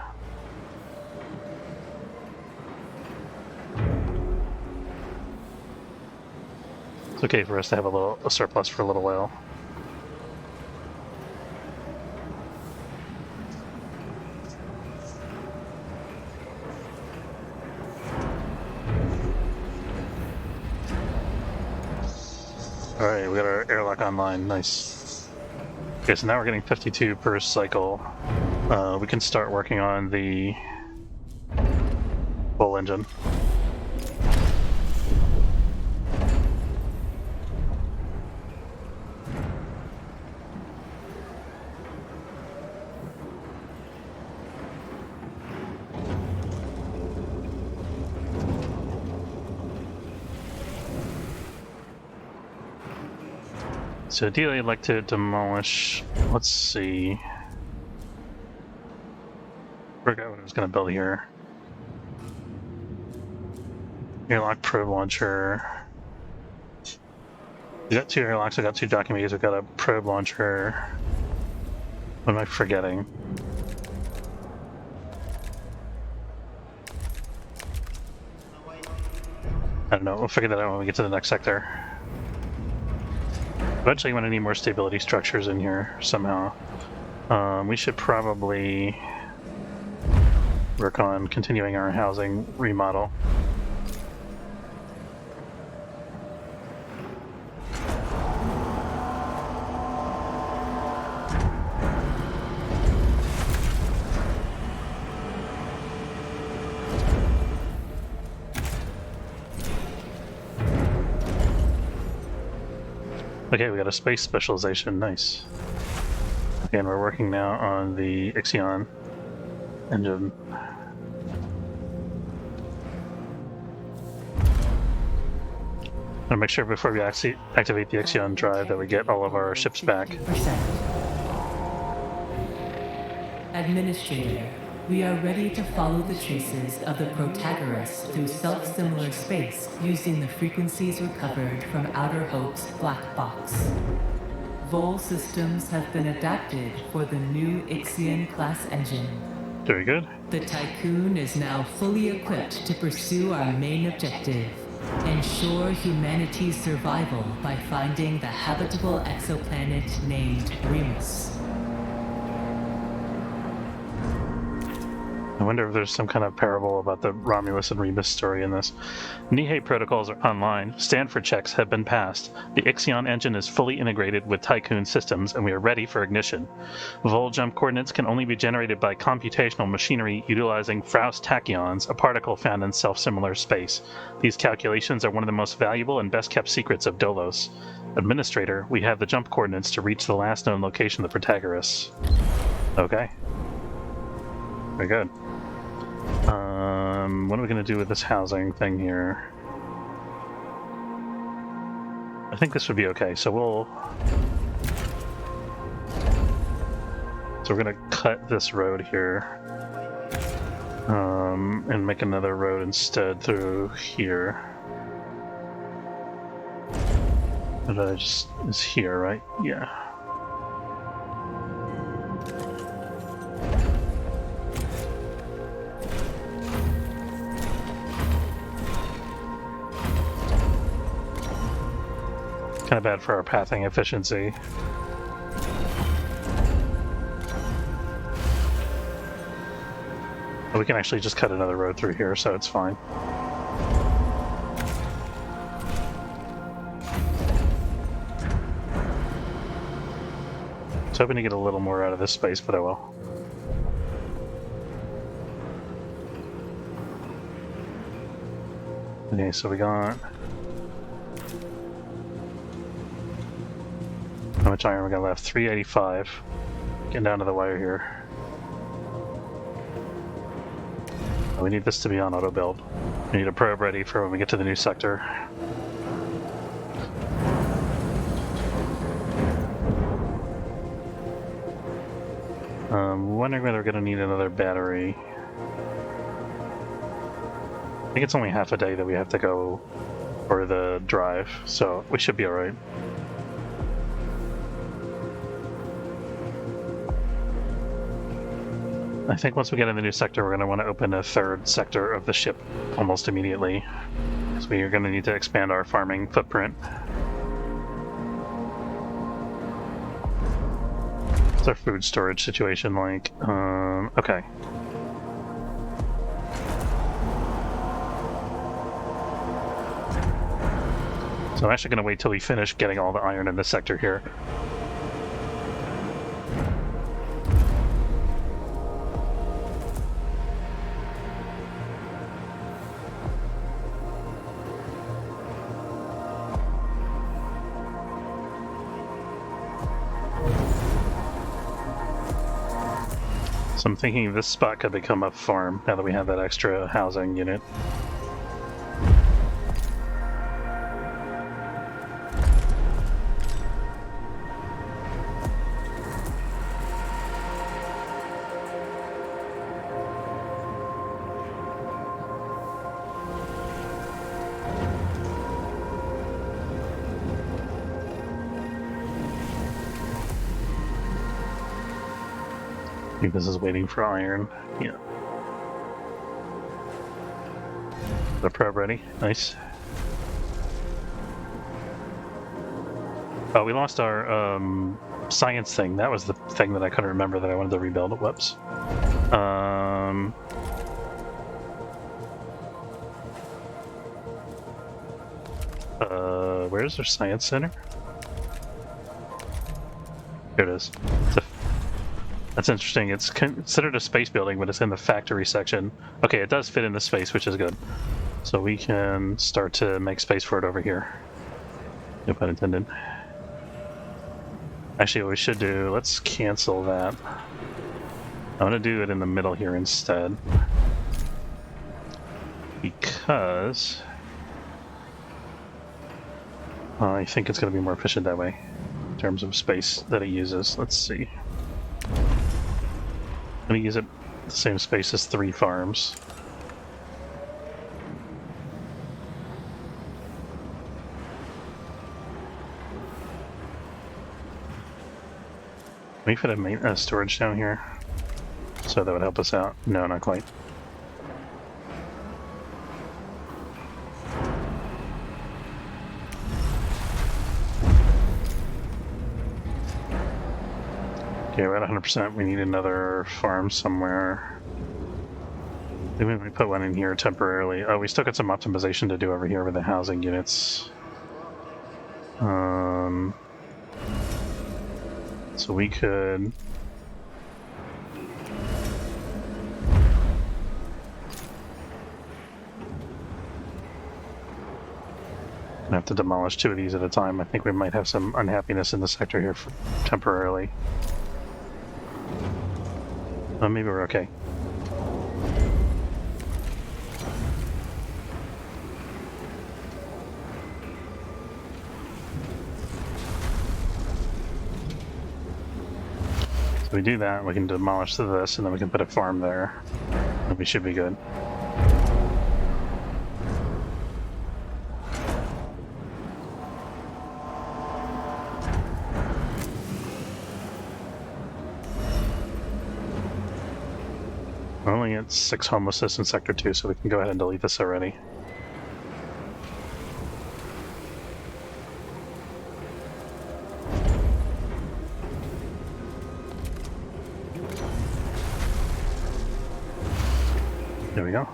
It's okay for us to have a surplus for a little while. Alright, we got our airlock online. Nice. Okay, so now we're getting 52 per cycle. We can start working on the full engine. So ideally I'd like to demolish, let's see. I forgot what I was going to build here. Airlock probe launcher. We got 2 airlocks, I got 2 documents, we got a probe launcher. What am I forgetting? I don't know, we'll figure that out when we get to the next sector. Eventually I'm going to need more stability structures in here somehow. We should probably work on continuing our housing remodel. Okay, we got a space specialization, nice. Okay, and we're working now on the Ixion engine. I'll make sure before we activate the Ixion drive that we get all of our ships back. 50%. Administrator, we are ready to follow the traces of the Protagoras through self-similar space using the frequencies recovered from Outer Hope's black box. Vol systems have been adapted for the new Ixion-class engine. Very good. The Tycoon is now fully equipped to pursue our main objective: ensure humanity's survival by finding the habitable exoplanet named Remus. I wonder if there's some kind of parable about the Romulus and Remus story in this. Nihei protocols are online. Stanford checks have been passed. The Ixion engine is fully integrated with Tycoon systems, and we are ready for ignition. Vol jump coordinates can only be generated by computational machinery utilizing Faust tachyons, a particle found in self-similar space. These calculations are one of the most valuable and best-kept secrets of Dolos. Administrator, we have the jump coordinates to reach the last known location of the Protagoras. Okay. Very good. What are we going to do with this housing thing here? I think this would be okay, so we're going to cut this road here. And make another road instead through here. That just is here, right? Yeah. Kind of bad for our pathing efficiency. But we can actually just cut another road through here, so it's fine. I was hoping to get a little more out of this space, but I will. Okay, so we got... How much iron we got left? 385. Getting down to the wire here. We need this to be on auto build. We need a probe ready for when we get to the new sector. Wondering whether we're going to need another battery. I think it's only half a day that we have to go for the drive, so we should be alright. I think once we get in the new sector, we're going to want to open a third sector of the ship almost immediately. So we are going to need to expand our farming footprint. What's our food storage situation like? Okay. So I'm actually going to wait till we finish getting all the iron in this sector here. So I'm thinking this spot could become a farm now that we have that extra housing unit. I think this is waiting for iron. Yeah. The probe ready. Nice. Oh, we lost our science thing. That was the thing that I couldn't remember that I wanted to rebuild. Whoops. Where's our science center? Here it is. That's interesting. It's considered a space building, but it's in the factory section. Okay, it does fit in the space, which is good. So we can start to make space for it over here. No pun intended. Actually, what we should do, let's cancel that. I'm going to do it in the middle here instead. Because I think it's going to be more efficient that way in terms of space that it uses. Let's see. I'm going to use it the same space as 3 farms. Can we fit a storage down here? So that would help us out. No, not quite. Okay, we're at 100%. We need another farm somewhere. Maybe we put one in here temporarily. Oh, we still got some optimization to do over here with the housing units. So we could... I have to demolish 2 of these at a time. I think we might have some unhappiness in the sector here temporarily. Maybe we're okay. So we do that, we can demolish this, and then we can put a farm there. And we should be good. We're only at 6 homelessness in Sector 2, so we can go ahead and delete this already. There we go.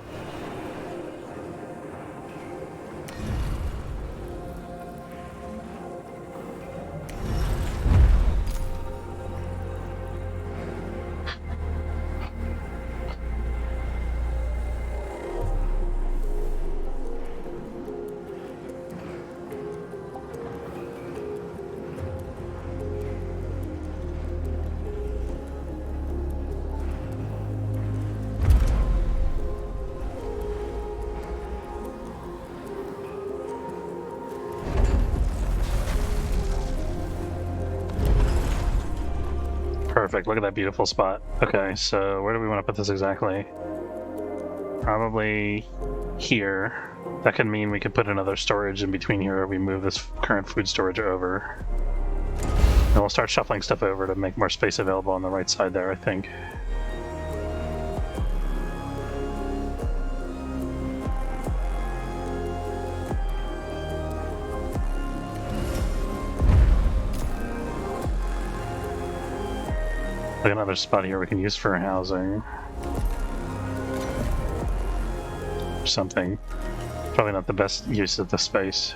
Perfect, look at that beautiful spot. Okay, so where do we want to put this exactly? Probably here. That could mean we could put another storage in between here, or we move this current food storage over. And we'll start shuffling stuff over to make more space available on the right side there, I think. Like another spot here we can use for housing. Or something. Probably not the best use of the space.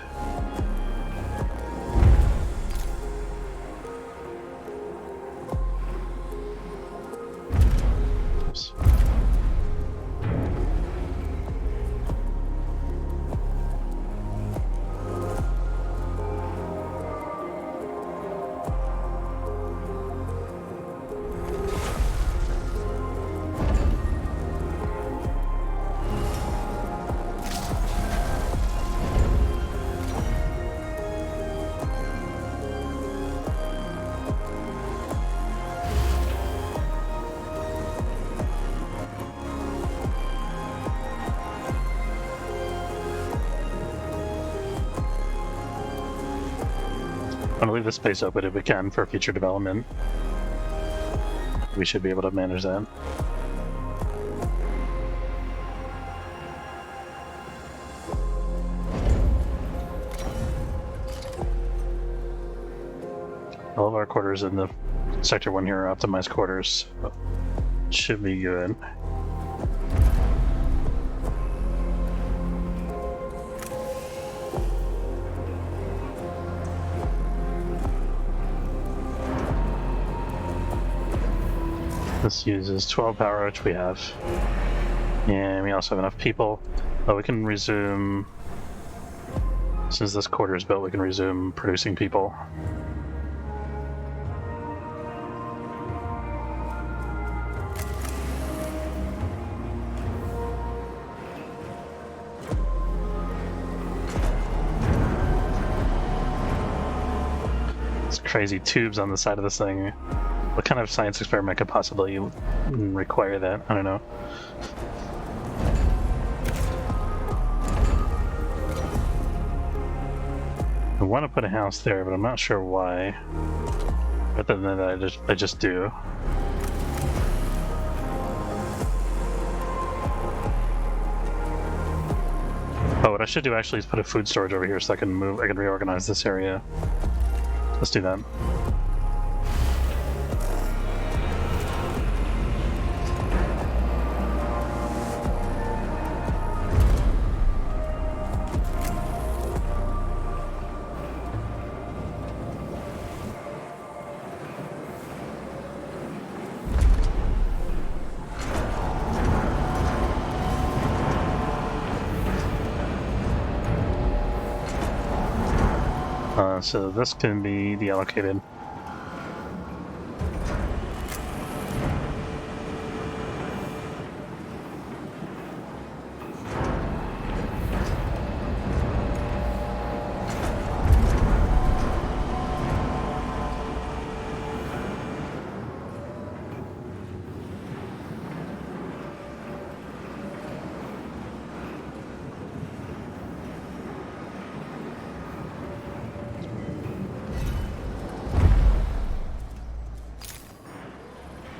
Oops. I'm gonna leave this space open if we can for future development. We should be able to manage that. All of our quarters in the Sector 1 here are optimized quarters. Should be good. This uses 12 power, which we have. And we also have enough people. Oh, we can resume... Since this quarter is built, we can resume producing people. It's crazy tubes on the side of this thing. What kind of science experiment could possibly require that? I don't know. I want to put a house there, but I'm not sure why. Other than that, I just do. Oh, what I should do actually is put a food storage over here so I can reorganize this area. Let's do that. So this can be deallocated.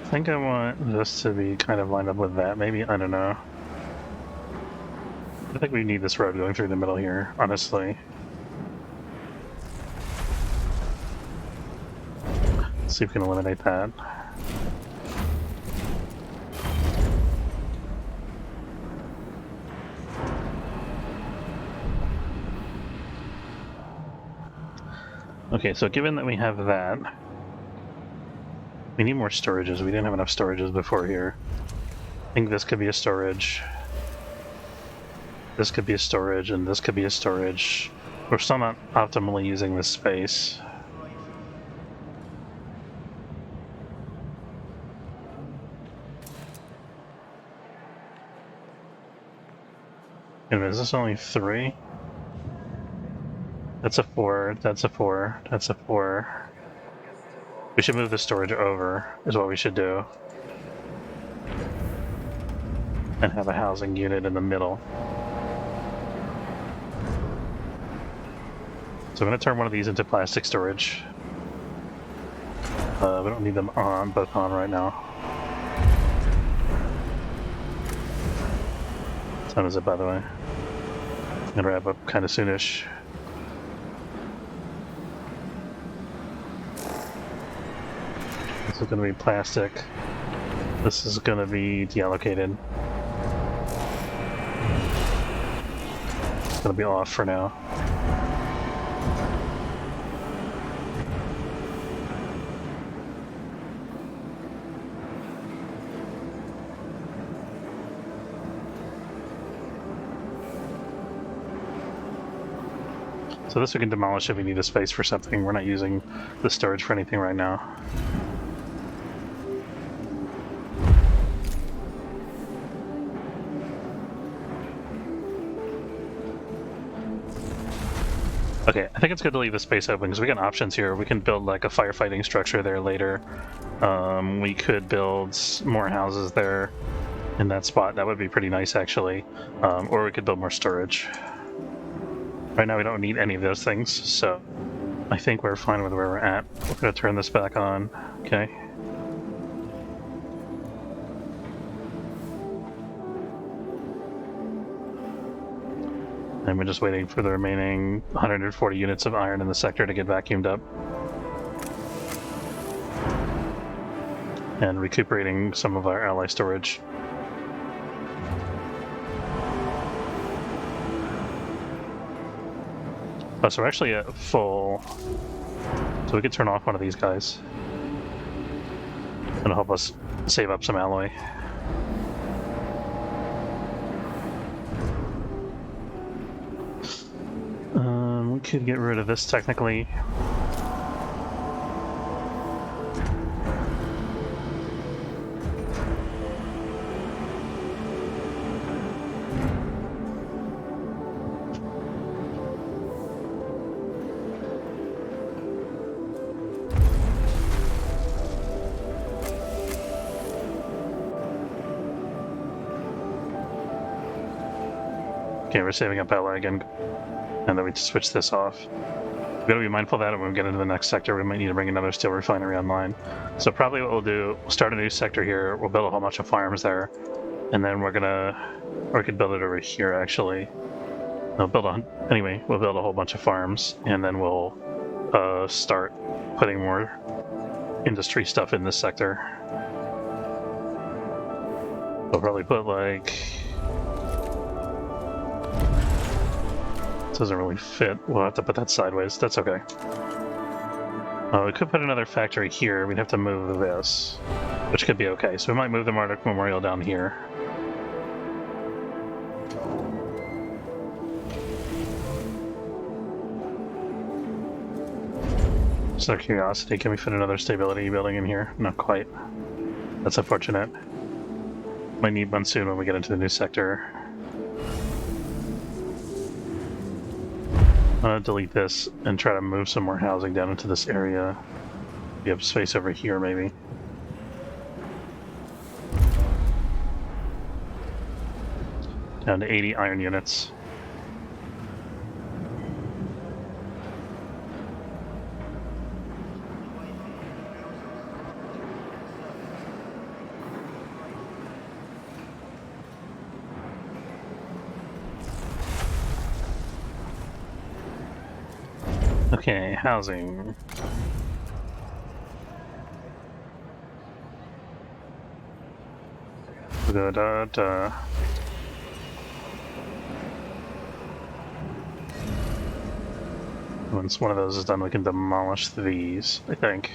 I think I want this to be kind of lined up with that. Maybe, I don't know. I think we need this road going through the middle here, honestly. Let's see if we can eliminate that. Okay, so given that we have that, we need more storages. We didn't have enough storages before here. I think this could be a storage. This could be a storage, and this could be a storage. We're still not optimally using this space. Wait a minute, is this only 3? That's a 4, that's a 4, that's a 4. We should move the storage over, is what we should do. And have a housing unit in the middle. So I'm going to turn one of these into plastic storage. We don't need them both on right now. What time is it, by the way? I'm going to wrap up kind of soonish. This is going to be plastic. This is going to be deallocated. It's going to be off for now. So this we can demolish if we need a space for something. We're not using the storage for anything right now. Okay, I think it's good to leave the space open because we got options here. We can build like a firefighting structure there later. We could build more houses there in that spot. That would be pretty nice actually. Or we could build more storage. Right now we don't need any of those things, so I think we're fine with where we're at. We're going to turn this back on. Okay. And we're just waiting for the remaining 140 units of iron in the sector to get vacuumed up. And recuperating some of our ally storage. Oh, so we're actually at full, so we could turn off one of these guys. It'll help us save up some alloy. We could get rid of this technically. Okay, we're saving up alloy again, and then we switch this off. We've got to be mindful of that when we get into the next sector. We might need to bring another steel refinery online. So probably what we'll do, we'll start a new sector here, we'll build a whole bunch of farms there, and then we're gonna, or we could build it over here actually. We'll build we'll build a whole bunch of farms, and then we'll start putting more industry stuff in this sector. We'll probably put like, doesn't really fit. We'll have to put that sideways. That's okay. We could put another factory here. We'd have to move this, which could be okay. So we might move the Marduk Memorial down here. Just out of curiosity, can we fit another stability building in here? Not quite. That's unfortunate. Might need one soon when we get into the new sector. I'm gonna delete this and try to move some more housing down into this area. We have space over here, maybe. Down to 80 iron units. Okay, housing. Once one of those is done, we can demolish these, I think.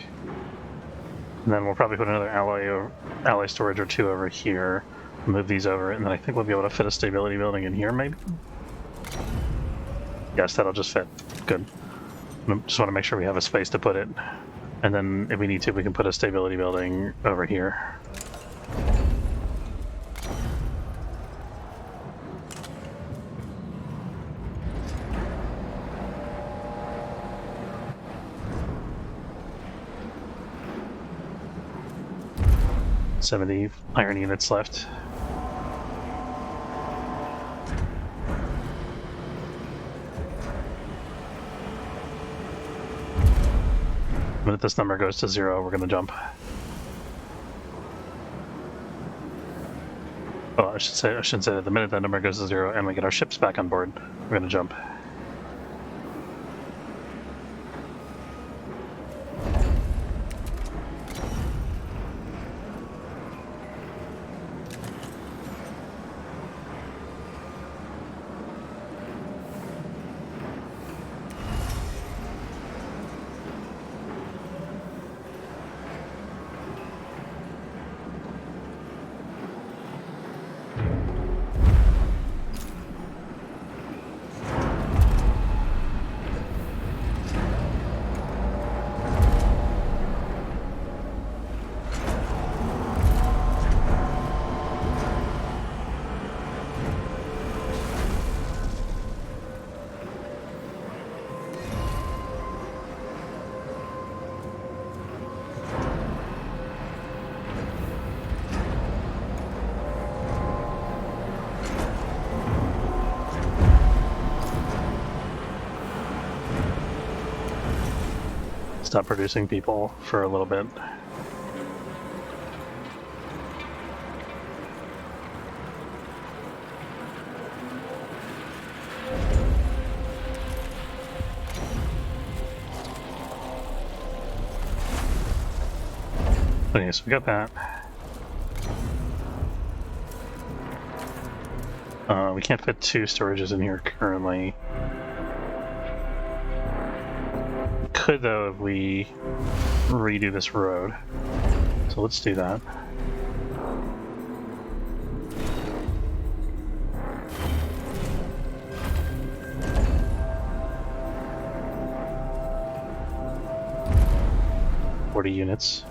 And then we'll probably put another ally storage or two over here, move these over, and then I think we'll be able to fit a stability building in here, maybe? Yes, that'll just fit. Good. Just want to make sure we have a space to put it. And then if we need to, we can put a stability building over here. $70 iron units left. The minute this number goes to 0, we're going to jump. Oh, I should say that the minute that number goes to 0 and we get our ships back on board, we're going to jump. stop producing people for a little bit. Okay, so we got that. We can't fit 2 storages in here currently. Could, though, if we redo this road. So let's do that. $40 units.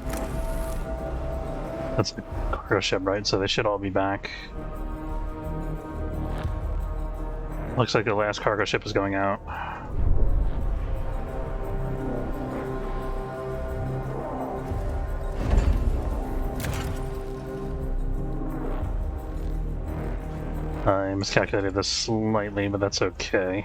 That's the cargo ship, right? So they should all be back. Looks like the last cargo ship is going out. I miscalculated this slightly, but that's okay.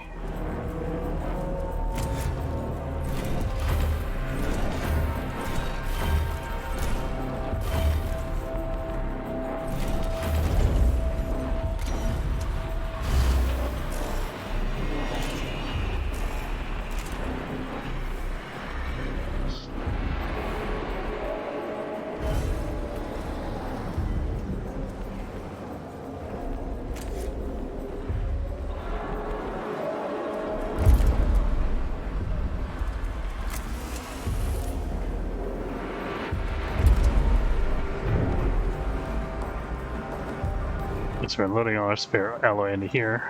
So we're loading all our spare alloy into here.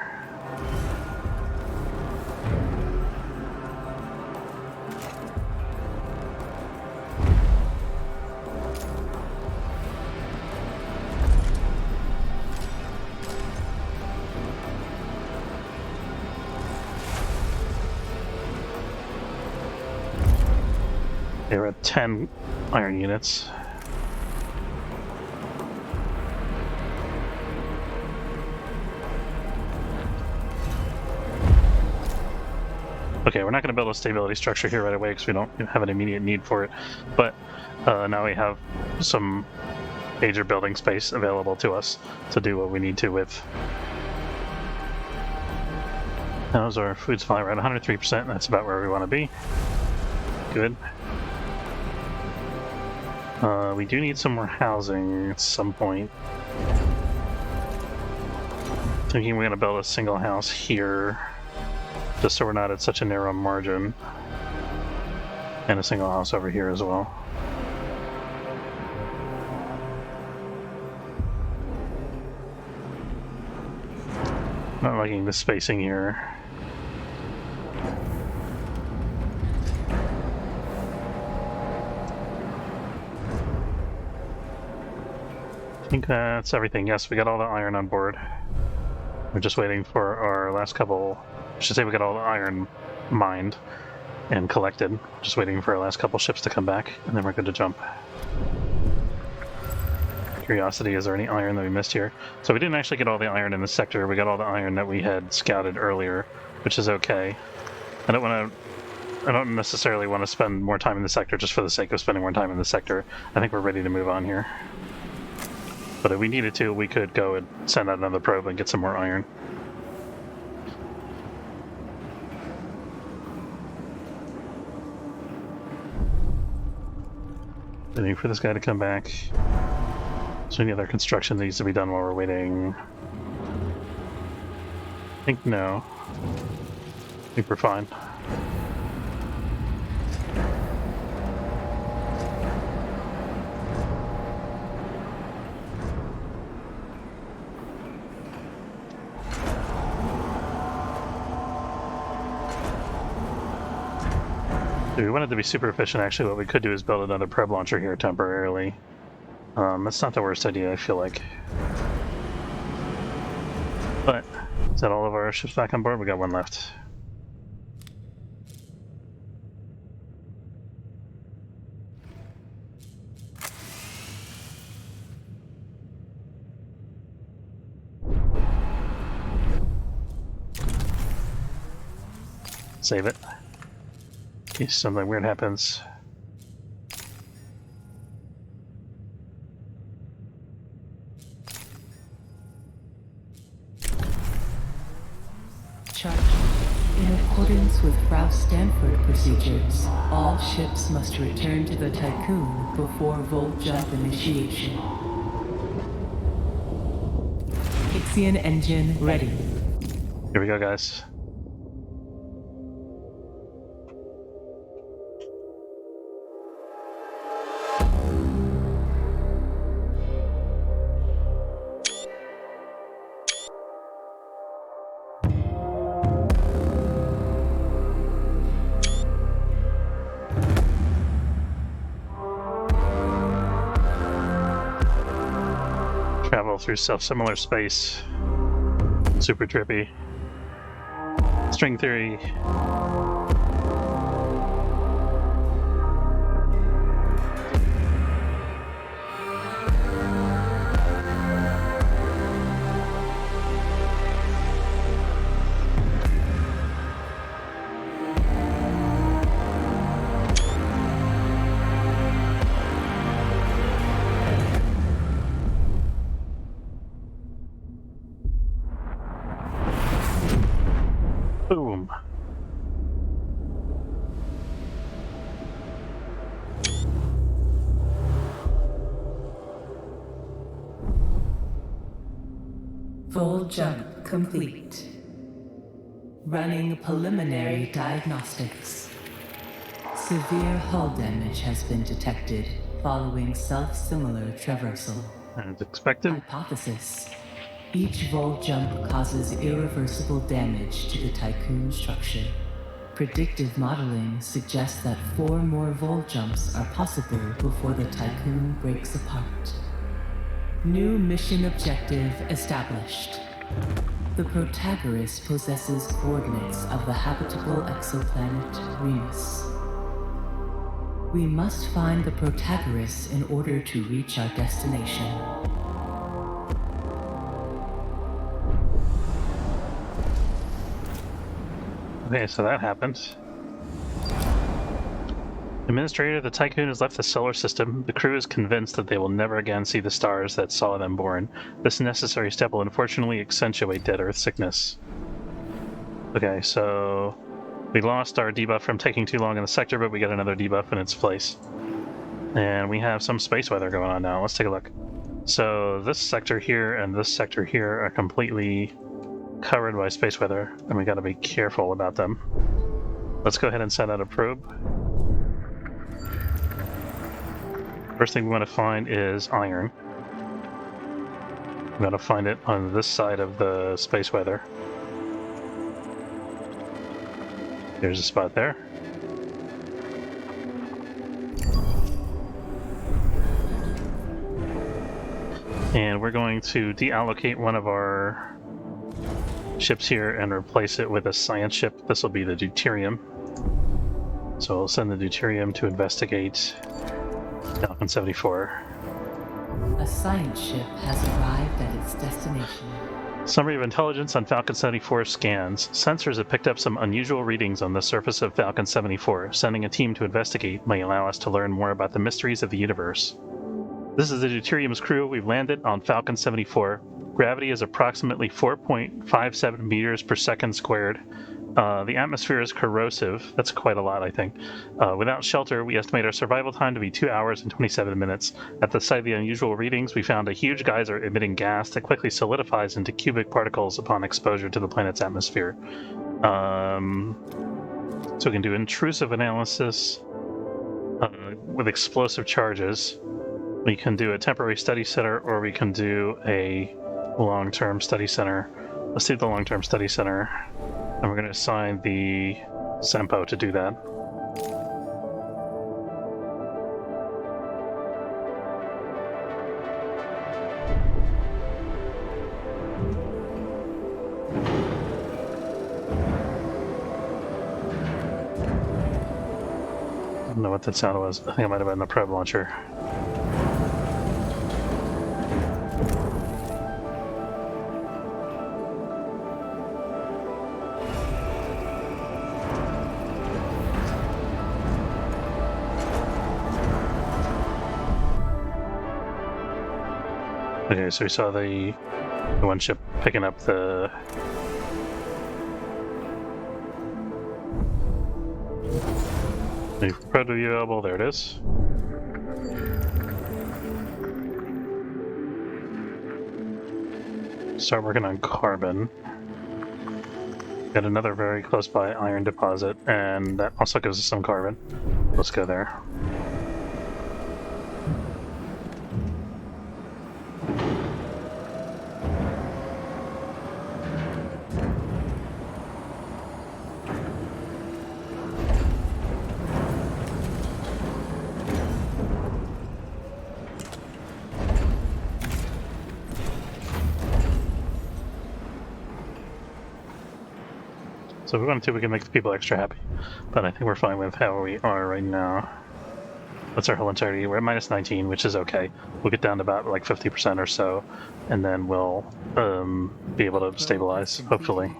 Okay, we're at 10 iron units. Okay, we're not going to build a stability structure here right away because we don't have an immediate need for it, but now we have some major building space available to us to do what we need to with. How's our food supply? We're at 103%, that's about where we want to be. Good. We do need some more housing at some point. Thinking we're going to build a single house here, just so we're not at such a narrow margin. And a single house over here as well. Not liking the spacing here. I think that's everything. Yes, we got all the iron on board. We're just waiting for our last couple. I should say we got all the iron mined and collected. Just waiting for our last couple ships to come back, and then we're good to jump. Curiosity, is there any iron that we missed here? So we didn't actually get all the iron in the sector. We got all the iron that we had scouted earlier, which is okay. I don't necessarily want to spend more time in the sector just for the sake of spending more time in the sector. I think we're ready to move on here. But if we needed to, we could go and send out another probe and get some more iron. Waiting for this guy to come back. So any other construction that needs to be done while we're waiting? I think no. I think we're fine. If we wanted to be super efficient, actually what we could do is build another probe launcher here temporarily. That's not the worst idea, I feel like. But, is that all of our ships back on board? We got one left. Save it. In case something weird happens. accordance with Frau Stanford procedures, all ships must return to the Tycoon before Volt Jump initiation. Ixion engine ready. Here we go, guys. Travel through self-similar space. Super trippy. String theory. Boom. Full jump complete. Running preliminary diagnostics. Severe hull damage has been detected following self-similar traversal. As expected. Hypothesis. Each vol jump causes irreversible damage to the Tycoon structure. Predictive modeling suggests that 4 more vol jumps are possible before the Tycoon breaks apart. New mission objective established. The Protagonist possesses coordinates of the habitable exoplanet Remus. We must find the Protagonist in order to reach our destination. Okay, so that happened. Administrator, the Tycoon has left the solar system. The crew is convinced that they will never again see the stars that saw them born. This necessary step will unfortunately accentuate dead Earth sickness. Okay, so we lost our debuff from taking too long in the sector, but we got another debuff in its place. And we have some space weather going on now. Let's take a look. So this sector here and this sector here are completely covered by space weather, and we got to be careful about them. Let's go ahead and send out a probe. First thing we want to find is iron. We got to find it on this side of the space weather. There's a spot there. And we're going to deallocate one of our ships here and replace it with a science ship. This will be the deuterium. So we'll send the deuterium to investigate Falcon 74. A science ship has arrived at its destination. Summary of intelligence on Falcon 74 scans. Sensors have picked up some unusual readings on the surface of Falcon 74. Sending a team to investigate may allow us to learn more about the mysteries of the universe. This is the deuterium's crew. We've landed on Falcon 74. Gravity is approximately 4.57 meters per second squared. The atmosphere is corrosive. That's quite a lot, I think. Without shelter, we estimate our survival time to be 2 hours and 27 minutes. At the site of the unusual readings, we found a huge geyser emitting gas that quickly solidifies into cubic particles upon exposure to the planet's atmosphere. So we can do intrusive analysis with explosive charges. We can do a temporary study center, or we can do a long-term study center. Let's do the long-term study center. And we're going to assign the Sempo to do that. I don't know what that sound was. I think it might have been the probe launcher. Okay, so we saw the one ship picking up the New probe to be available. There it is. Start working on carbon. Got another very close by iron deposit, and that also gives us some carbon. Let's go there. So if we wanted to, we can make the people extra happy. But I think we're fine with how we are right now. What's our whole entirety? We're at minus 19, which is okay. We'll get down to about like 50% or so, and then we'll be able to stabilize, hopefully.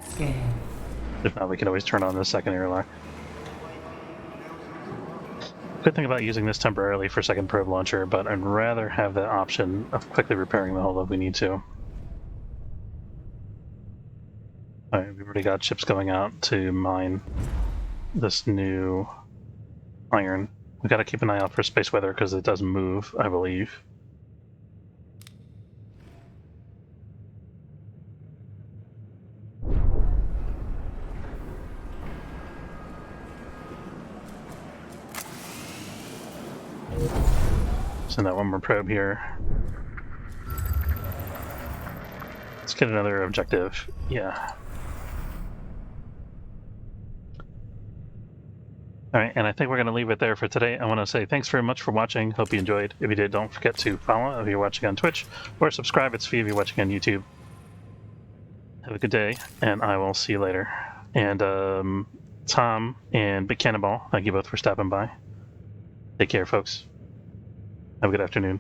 If not, we can always turn on the secondary lock. Good thing about using this temporarily for second probe launcher, but I'd rather have the option of quickly repairing the hull if we need to. Alright, we've already got ships going out to mine this new iron. We gotta keep an eye out for space weather because it does move, I believe. Send that one more probe here. Let's get another objective. Yeah. Alright, and I think we're going to leave it there for today. I want to say thanks very much for watching. Hope you enjoyed. If you did, don't forget to follow if you're watching on Twitch, or subscribe. It's free if you're watching on YouTube. Have a good day, and I will see you later. And Tom and Big Cannonball, thank you both for stopping by. Take care, folks. Have a good afternoon.